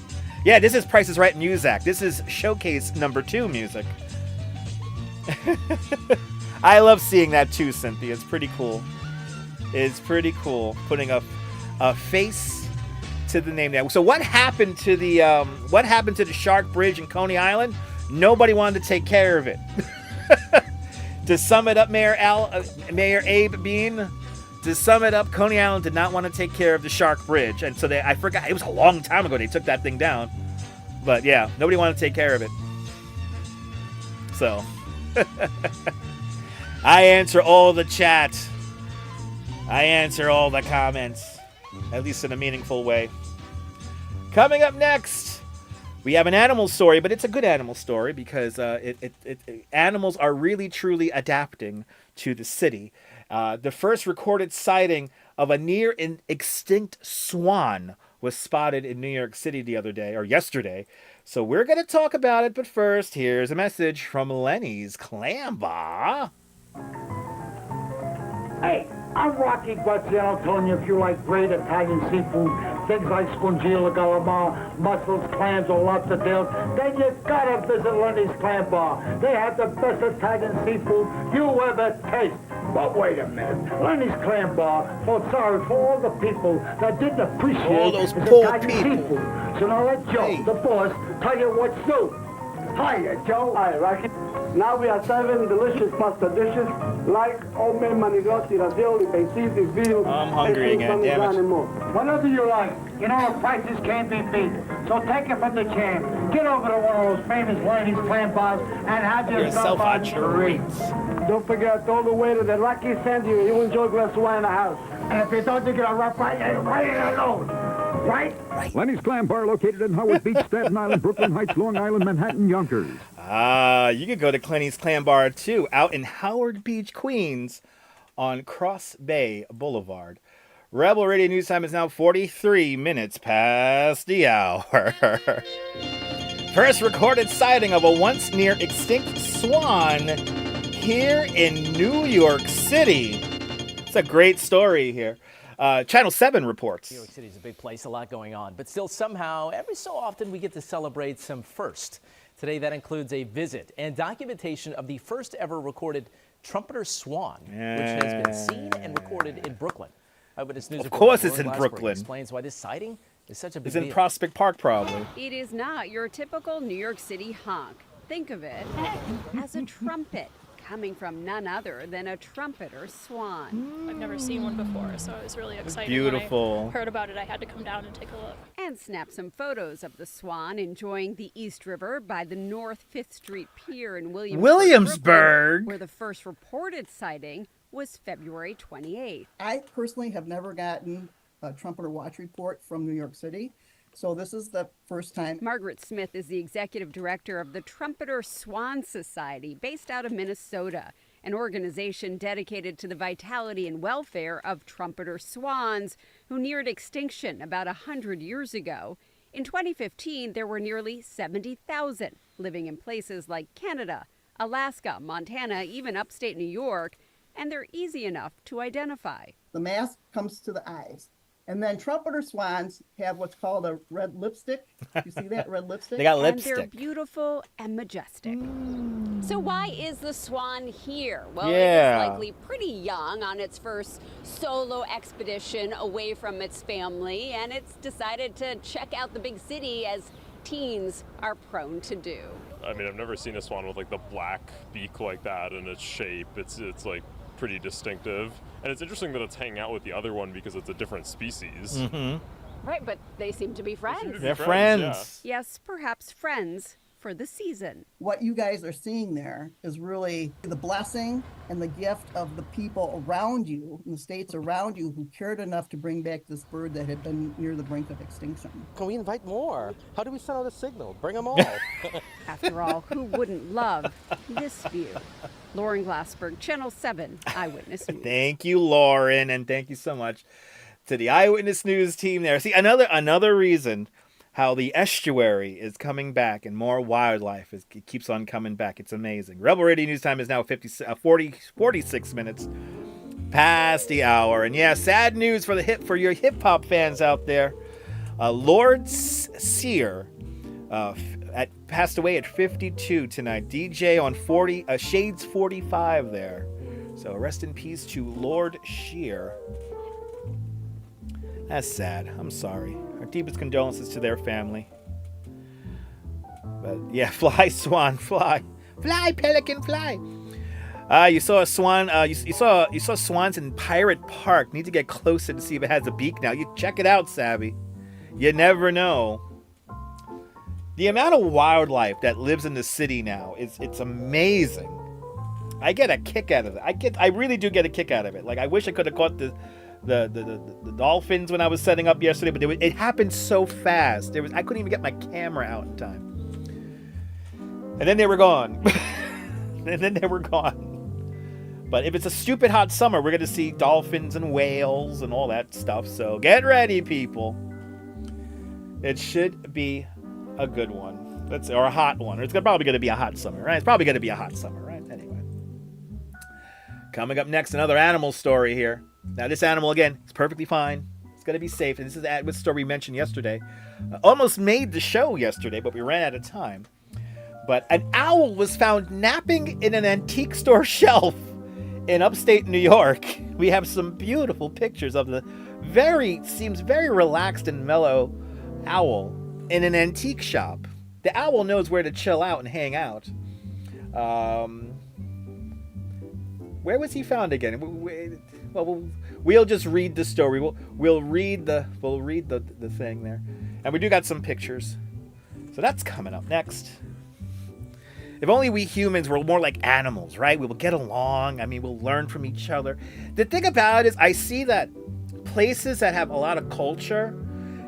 Yeah, this is Price is Right Music. This is showcase number 2 music. I love seeing that too, Cynthia. It's pretty cool. It's pretty cool putting a face to the name there. So what happened to the Shark Bridge in Coney Island? Nobody wanted to take care of it. To sum it up, Mayor Abe Bean, to sum it up, Coney Island did not want to take care of the Shark Bridge. And so I forgot, it was a long time ago they took that thing down. But yeah, nobody wanted to take care of it. So, I answer all the chat. I answer all the comments, at least in a meaningful way. Coming up next, we have an animal story, but it's a good animal story because animals are really, truly adapting to the city. The first recorded sighting of a near-extinct swan was spotted in New York City the other day, or yesterday. So we're going to talk about it, but first, here's a message from Lenny's Clam Bar. Hey, I'm Rocky Guaziano telling you if you like great Italian seafood, things like scungilla, calamar, mussels, clams, or lobster tails, then you gotta visit Lenny's Clam Bar. They have the best Italian seafood you ever taste. But wait a minute, Lenny's Clam Bar felt sorry for all the people that didn't appreciate all those his poor Italian people. seafood. So now let Joe, the boss, tell you what's new. Hiya, Joe. Hi, Rocky. Now we are serving delicious pasta dishes like homemade manigotti, ravioli, basili, veal, I'm hungry again, damn it. and more. Whatever you like. You know the prices can't be beat. So take it from the champ. Get over to one of those famous Lenny's Clam Bars and have yourself a treat. Don't forget, all the way to the Rocky send you. You enjoy a glass of wine in the house. And if you don't, you get a rough right in the nose. Right? Lenny's Clam Bar located in Howard Beach, Staten Island, Brooklyn Heights, Long Island, Manhattan, Yonkers. You could go to Clenny's Clam Bar too, out in Howard Beach, Queens, on Cross Bay Boulevard. Rebel Radio News Time is now 43 minutes past the hour. First recorded sighting of a once near extinct swan here in New York City. It's a great story here. Channel 7 reports. New York City is a big place, a lot going on, but still somehow, every so often we get to celebrate some first. Today that includes a visit and documentation of the first ever recorded trumpeter swan, which has been seen and recorded in Brooklyn. Eyewitness News Of course it's in Brooklyn. Explains why this sighting is such a big It's in deal. Prospect Park, probably. It is not your typical New York City honk. Think of it as a trumpet coming from none other than a trumpeter swan. I've never seen one before, so I was really excited beautiful. when I heard about it. I had to come down and take a look. And snap some photos of the swan enjoying the East River by the North 5th Street Pier in Williamsburg, Brooklyn, where the first reported sighting was February 28th. I personally have never gotten a trumpeter watch report from New York City, so this is the first time. Margaret Smith is the executive director of the Trumpeter Swan Society, based out of Minnesota, an organization dedicated to the vitality and welfare of trumpeter swans who neared extinction about 100 years ago. In 2015, there were nearly 70,000 living in places like Canada, Alaska, Montana, even upstate New York, and they're easy enough to identify. The mask comes to the eyes. And then trumpeter swans have what's called a red lipstick. You see that red lipstick? They got And lipstick. they're beautiful and majestic. So why is the swan here? Well, Yeah. it is likely pretty young on its first solo expedition away from its family, and it's decided to check out the big city as teens are prone to do. I mean, I've never seen a swan with like the black beak like that and its shape. It's like pretty distinctive. And it's interesting that it's hanging out with the other one because it's a different species. Right, but they seem to be friends. They're friends. Yes, perhaps friends for the season. What you guys are seeing there is really the blessing and the gift of the people around you, in the states around you, who cared enough to bring back this bird that had been near the brink of extinction. Can we invite more? How do we send out a signal? Bring them all. After all, who wouldn't love this view? Lauren Glassberg, Channel 7 Eyewitness News. Thank you, Lauren, and thank you so much to the Eyewitness News team there. See, another reason how the estuary is coming back and more wildlife it keeps on coming back. It's amazing. Rebel Radio News Time is now 46 minutes past the hour. And yeah, sad news for your hip hop fans out there. Lord Sear passed away at 52 tonight. DJ on Shades 45 there. So rest in peace to Lord Shear. That's sad. I'm sorry. Our deepest condolences to their family. But yeah, fly, swan, fly. Fly, pelican, fly. You saw a swan. You saw swans in Pirate Park. Need to get closer to see if it has a beak now. You check it out, Savvy. You never know. The amount of wildlife that lives in the city now it's amazing. I get a kick out of it. I really do get a kick out of it. Like, I wish I could have caught the dolphins when I was setting up yesterday, but it happened so fast. I couldn't even get my camera out in time. And then they were gone. But if it's a stupid hot summer, we're going to see dolphins and whales and all that stuff. So get ready, people. It should be a good one. Or a hot one. It's probably going to be a hot summer, right? It's probably going to be a hot summer, right? Anyway. Coming up next, another animal story here. Now, this animal, again, is perfectly fine. It's going to be safe. And this is what story we mentioned yesterday. Almost made the show yesterday, but we ran out of time. But an owl was found napping in an antique store shelf in upstate New York. We have some beautiful pictures of the seems very relaxed and mellow owl in an antique shop. The owl knows where to chill out and hang out. Where was he found again? Well, we'll just read the story. We'll read the thing there, and we do got some pictures. So that's coming up next. If only we humans were more like animals, right? We will get along. I mean, we'll learn from each other. The thing about it is, I see that places that have a lot of culture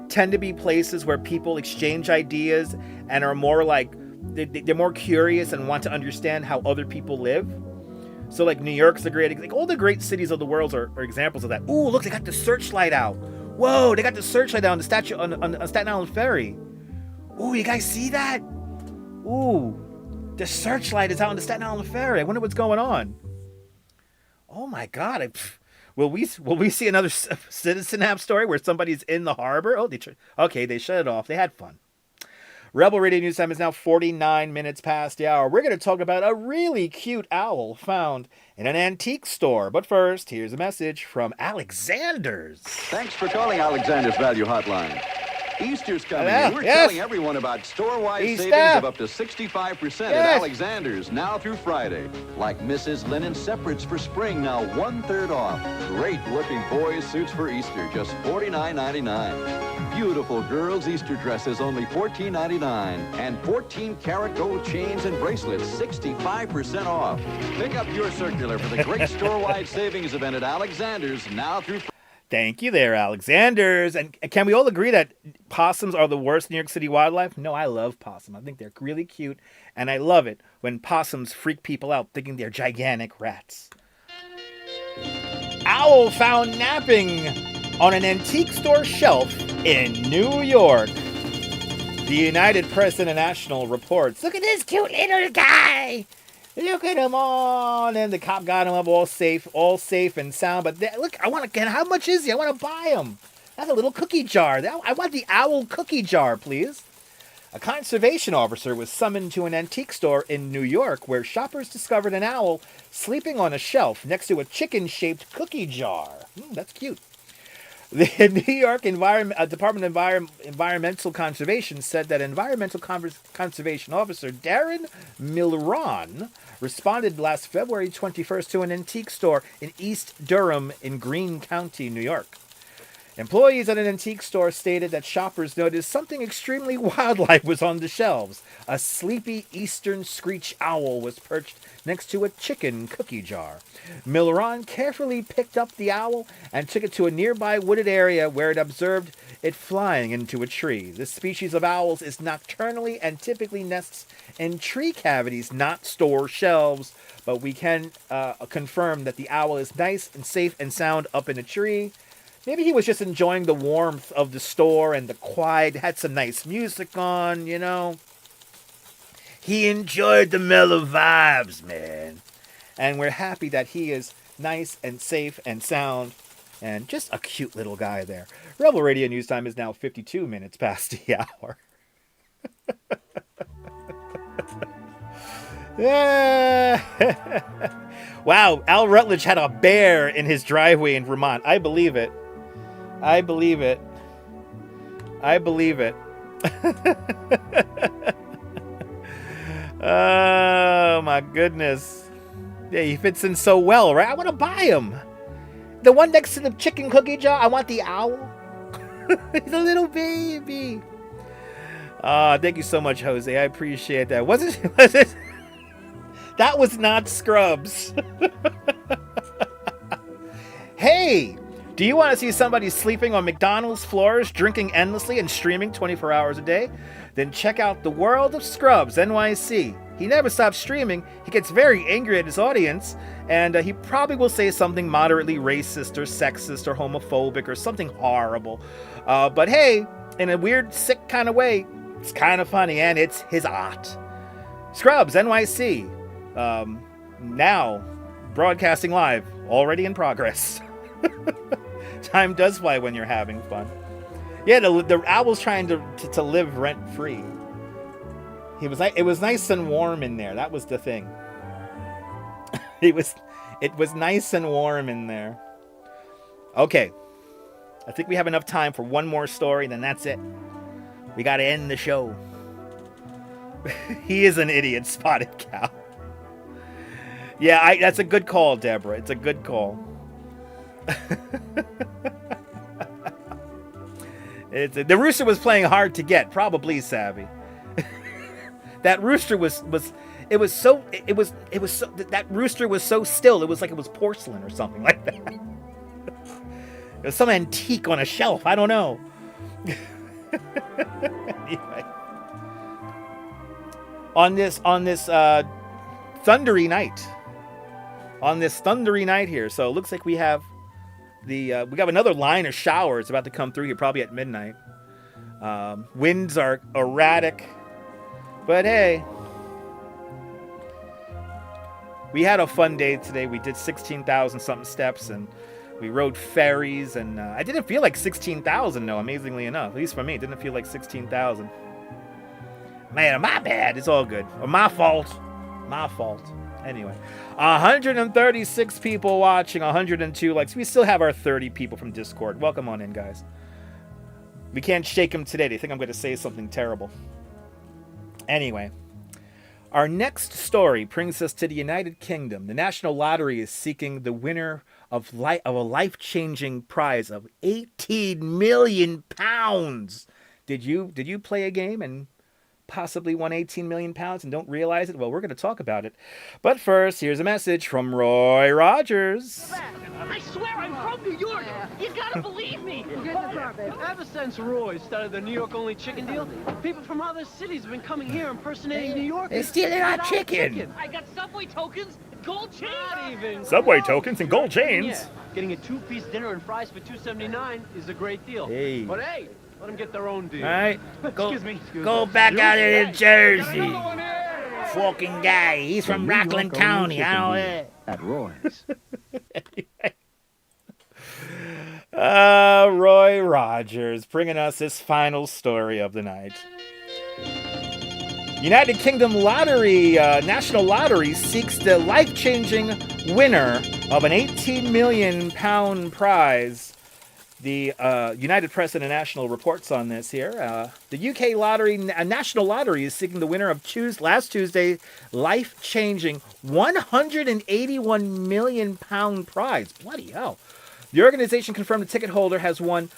tend to be places where people exchange ideas and are more like, they're more curious and want to understand how other people live. So like New York's a great, like all the great cities of the world are examples of that. Ooh, look, they got the searchlight out. Whoa, they got the searchlight out on the statue on Staten Island Ferry. Ooh, you guys see that? Ooh, the searchlight is out on the Staten Island Ferry. I wonder what's going on. Oh my God. Will we see another Citizen App story where somebody's in the harbor? Oh, they shut it off. They had fun. Rebel Radio News Time is now 49 minutes past the hour. We're going to talk about a really cute owl found in an antique store. But first, here's a message from Alexander's. Thanks for calling Alexander's Value Hotline. Easter's coming, and we're telling everyone about store-wide savings of up to 65% at Alexander's now through Friday. Like Mrs. Linen separates for spring, now 1/3 off. Great-looking boys' suits for Easter, just $49.99. Beautiful girls' Easter dresses, only $14.99. And 14-karat gold chains and bracelets, 65% off. Pick up your circular for the great store-wide savings event at Alexander's now through Friday. Thank you there, Alexander's. And can we all agree that possums are the worst New York City wildlife? No, I love possum. I think they're really cute, and I love it when possums freak people out thinking they're gigantic rats. Owl found napping on an antique store shelf in New York. The United Press International reports, look at this cute little guy. Look at him on, and the cop got him up all safe and sound. But look, I want to get. How much is he? I want to buy him. That's a little cookie jar. I want the owl cookie jar, please. A conservation officer was summoned to an antique store in New York, where shoppers discovered an owl sleeping on a shelf next to a chicken-shaped cookie jar. That's cute. The New York Department of Environmental Conservation said that Environmental Conservation Officer Darren Milron responded last February 21st to an antique store in East Durham in Greene County, New York. Employees at an antique store stated that shoppers noticed something extremely wildlife was on the shelves. A sleepy eastern screech owl was perched next to a chicken cookie jar. Milron carefully picked up the owl and took it to a nearby wooded area where it observed it flying into a tree. This species of owls is nocturnally and typically nests in tree cavities, not store shelves. But we can confirm that the owl is nice and safe and sound up in a tree. Maybe he was just enjoying the warmth of the store and the quiet, had some nice music on, you know. He enjoyed the mellow vibes, man. And we're happy that he is nice and safe and sound and just a cute little guy there. Rebel Radio News Time is now 52 minutes past the hour. Yeah. Wow, Al Rutledge had a bear in his driveway in Vermont. I believe it. I believe it. I believe it. Oh, my goodness. Yeah, he fits in so well, right? I want to buy him. The one next to the chicken cookie jar, I want the owl. He's a little baby. Thank you so much, Jose. I appreciate that. Was it? That was not Scrubs. Hey! Do you want to see somebody sleeping on McDonald's floors, drinking endlessly, and streaming 24 hours a day? Then check out The World of Scrubs, NYC. He never stops streaming. He gets very angry at his audience, and he probably will say something moderately racist or sexist or homophobic or something horrible. But hey, in a weird, sick kind of way, it's kind of funny, and it's his art. Scrubs, NYC. Now, broadcasting live, already in progress. Time does fly when you're having fun. Yeah, the owl's trying to live rent-free. It was nice and warm in there. That was the thing. It was nice and warm in there. Okay. I think we have enough time for one more story, then that's it. We got to end the show. He is an idiot, Spotted Cow. Yeah, that's a good call, Deborah. It's a good call. The rooster was playing hard to get, probably, Savvy. That rooster was that rooster was so still, it was like it was porcelain or something like that. It was some antique on a shelf, I don't know. Anyway. On this thundery night. On this thundery night here. So it looks like we have we got another line of showers about to come through here, probably at midnight. Winds are erratic. But hey, we had a fun day today. We did 16,000 something steps, and we rode ferries, and I didn't feel like 16,000, though, amazingly enough. At least for me, it didn't feel like 16,000. Man, my bad. It's all good. Or my fault. My fault. Anyway, 136 people watching, 102 likes. We still have our 30 people from Discord. Welcome on in, guys. We can't shake them today. They think I'm going to say something terrible. Anyway, our next story brings us to the United Kingdom. The National Lottery is seeking the winner of a life-changing prize of £18 million. Did you play a game and possibly won £18 million and don't realize it? Well, we're going to talk about it. But first, here's a message from Roy Rogers. I swear I'm from New York. You gotta believe me. Ever since Roy started the New York only chicken deal, people from other cities have been coming here impersonating New York. They're stealing our chicken. I got Subway tokens, gold chains. Not even. Subway tokens and gold chains. Yeah. Getting a 2-piece dinner and fries for $2.79 is a great deal. Hey. But hey, let them get their own deal. All right, Excuse me. Go back out in Jersey. Fucking guy. He's from Rockland County. I don't know. At Roy's. Roy Rogers bringing us his final story of the night. United Kingdom Lottery, National Lottery seeks the life-changing winner of an £18 million prize. The United Press International reports on this here. The UK Lottery, National Lottery, is seeking the winner of last Tuesday life-changing £181 million prize. Bloody hell. The organization confirmed the ticket holder has won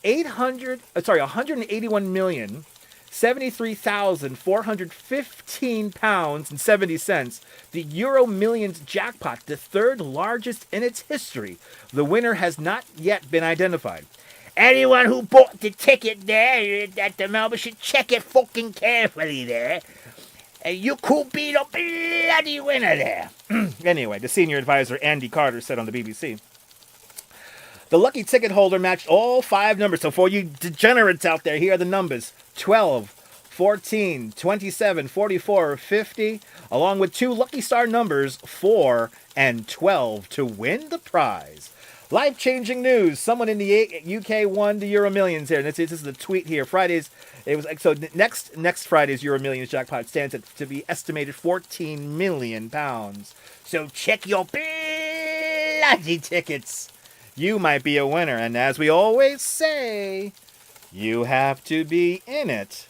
£181,073,415.70. The Euro Millions jackpot, the third largest in its history. The winner has not yet been identified. Anyone who bought the ticket there at the Melbourne should check it fucking carefully there. You could be the bloody winner there. Anyway, the senior advisor Andy Carter said on the BBC. The lucky ticket holder matched all 5 numbers. So for you degenerates out there, here are the numbers. 12, 14, 27, 44, 50, along with 2 lucky star numbers, 4 and 12, to win the prize. Life-changing news. Someone in the UK won the Euro Millions here. And this is the tweet here. Fridays, it was so next Friday's Euro Millions jackpot stands to be estimated £14 million. So check your bloody tickets. You might be a winner, and as we always say, you have to be in it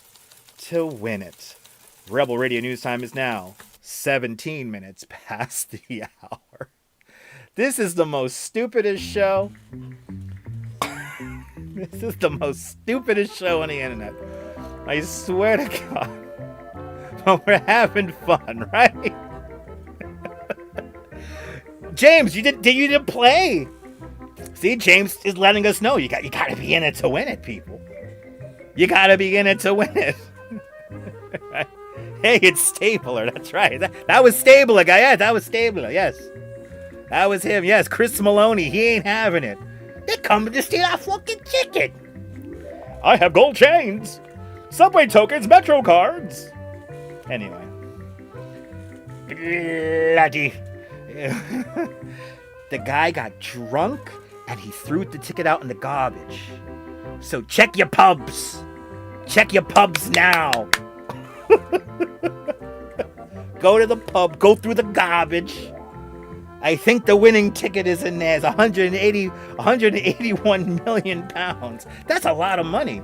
to win it. Rebel Radio News Time is now 17 minutes past the hour. This is the most stupidest show. This is the most stupidest show on the internet. I swear to God. But we're having fun, right? James, you didn't play. See, James is letting us know you got to be in it to win it, people. You got to be in it to win it. Hey, it's Stabler. That's right. That was Stabler, guy. Yeah, that was Stabler. Yes, that was him. Yes, Chris Maloney. He ain't having it. They're coming to steal our fucking ticket. I have gold chains, Subway tokens, Metro cards. Anyway, bloody. The guy got drunk and he threw the ticket out in the garbage. So check your pubs. Check your pubs now. Go to the pub, go through the garbage. I think the winning ticket is in there. It's 181 million pounds. That's a lot of money.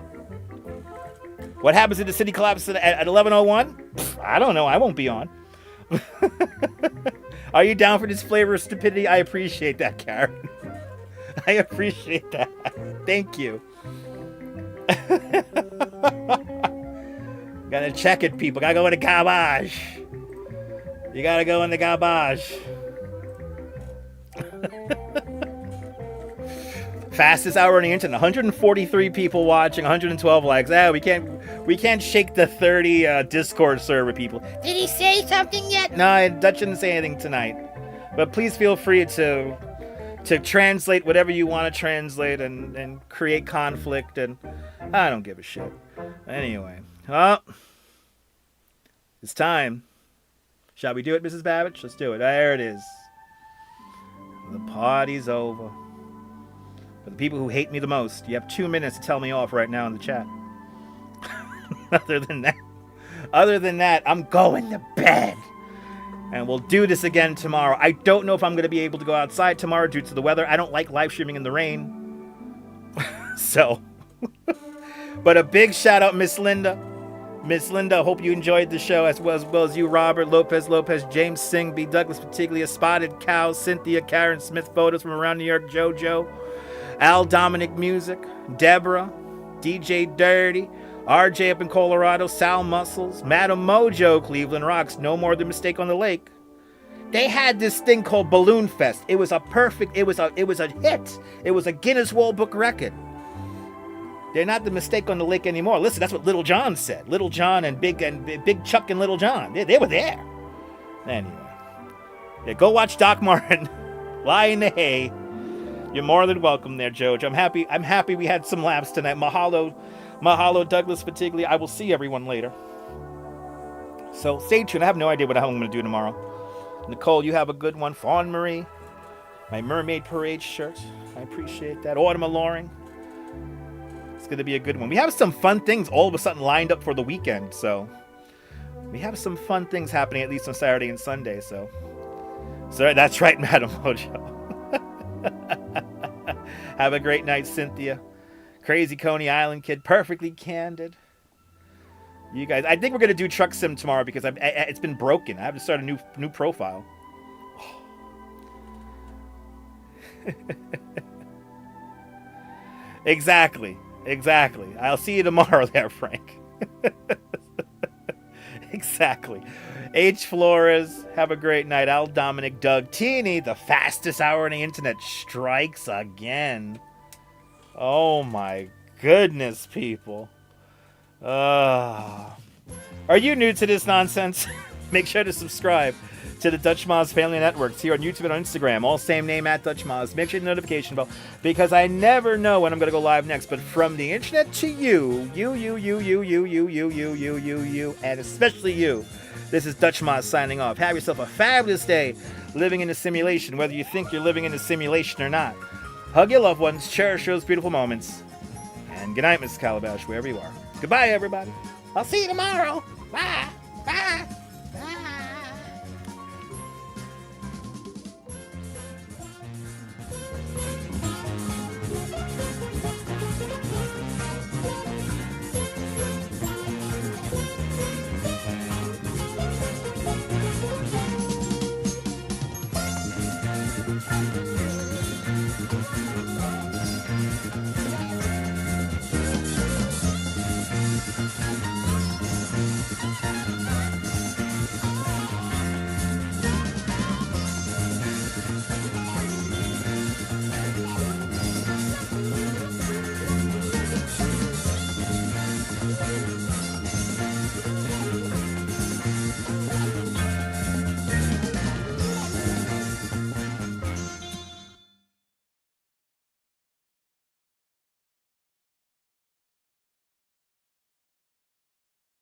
What happens if the city collapses at 11:01? I don't know. I won't be on. Are you down for this flavor of stupidity? I appreciate that, Karen. I appreciate that. Thank you. Gotta check it, people. Gotta go in the garbage. You gotta go in the garbage. Fastest hour on the internet. 143 people watching, 112 likes. We can't shake the 30 Discord server people. Did he say something yet? No, Dutch didn't say anything tonight. But please feel free to translate whatever you want to translate and create conflict, and I don't give a shit. Anyway, it's time. Shall we do it, Mrs. Babbage? Let's do it. There it is. The party's over. For the people who hate me the most, you have 2 minutes to tell me off right now in the chat. Other than that, I'm going to bed. And we'll do this again tomorrow. I don't know if I'm going to be able to go outside tomorrow due to the weather. I don't like live streaming in the rain. So, but a big shout out, Miss Linda. Miss Linda, hope you enjoyed the show as well as you, Robert, Lopez, James Singh, B. Douglas, Patiglia, Spotted Cow, Cynthia, Karen Smith, photos from around New York, JoJo, Al Dominic Music, Deborah, DJ Dirty, RJ up in Colorado, Sal Muscles, Madam Mojo, Cleveland Rocks, No More Than Mistake on the Lake. They had this thing called Balloon Fest. It was a hit. It was a Guinness World Book record. They're not the Mistake on the Lake anymore. Listen, that's what Little John said. Little John and Big Chuck and Little John. They were there. Anyway. Yeah, go watch Doc Martin lie in the hay. You're more than welcome there, Jojo. I'm happy we had some laughs tonight. Mahalo, Douglas, Patiglia. I will see everyone later. So stay tuned. I have no idea what the hell I'm going to do tomorrow. Nicole, you have a good one. Fawn Marie. My Mermaid Parade shirt. I appreciate that. Autumn Alluring. It's going to be a good one. We have some fun things all of a sudden lined up for the weekend. So we have some fun things happening at least on Saturday and Sunday. So that's right, Madam Mojo. Have a great night, Cynthia. Crazy Coney Island Kid. Perfectly Candid. You guys, I think we're going to do Truck Sim tomorrow because it's been broken. I have to start a new profile. Exactly. I'll see you tomorrow there, Frank. Exactly. H. Flores, have a great night. Al Dominic, Doug, Teeny, the fastest hour on the internet strikes again. Oh my goodness, people. Are you new to this nonsense? Make sure to subscribe to the Dutch Moz Family Networks here on YouTube and on Instagram. All same name at Dutch Moz. Make sure the notification bell because I never know when I'm going to go live next. But from the internet to you, and especially you, this is Dutch Moz signing off. Have yourself a fabulous day living in a simulation, whether you think you're living in a simulation or not. Hug your loved ones, cherish those beautiful moments. And good night, Mrs. Calabash, wherever you are. Goodbye, everybody. I'll see you tomorrow. Bye.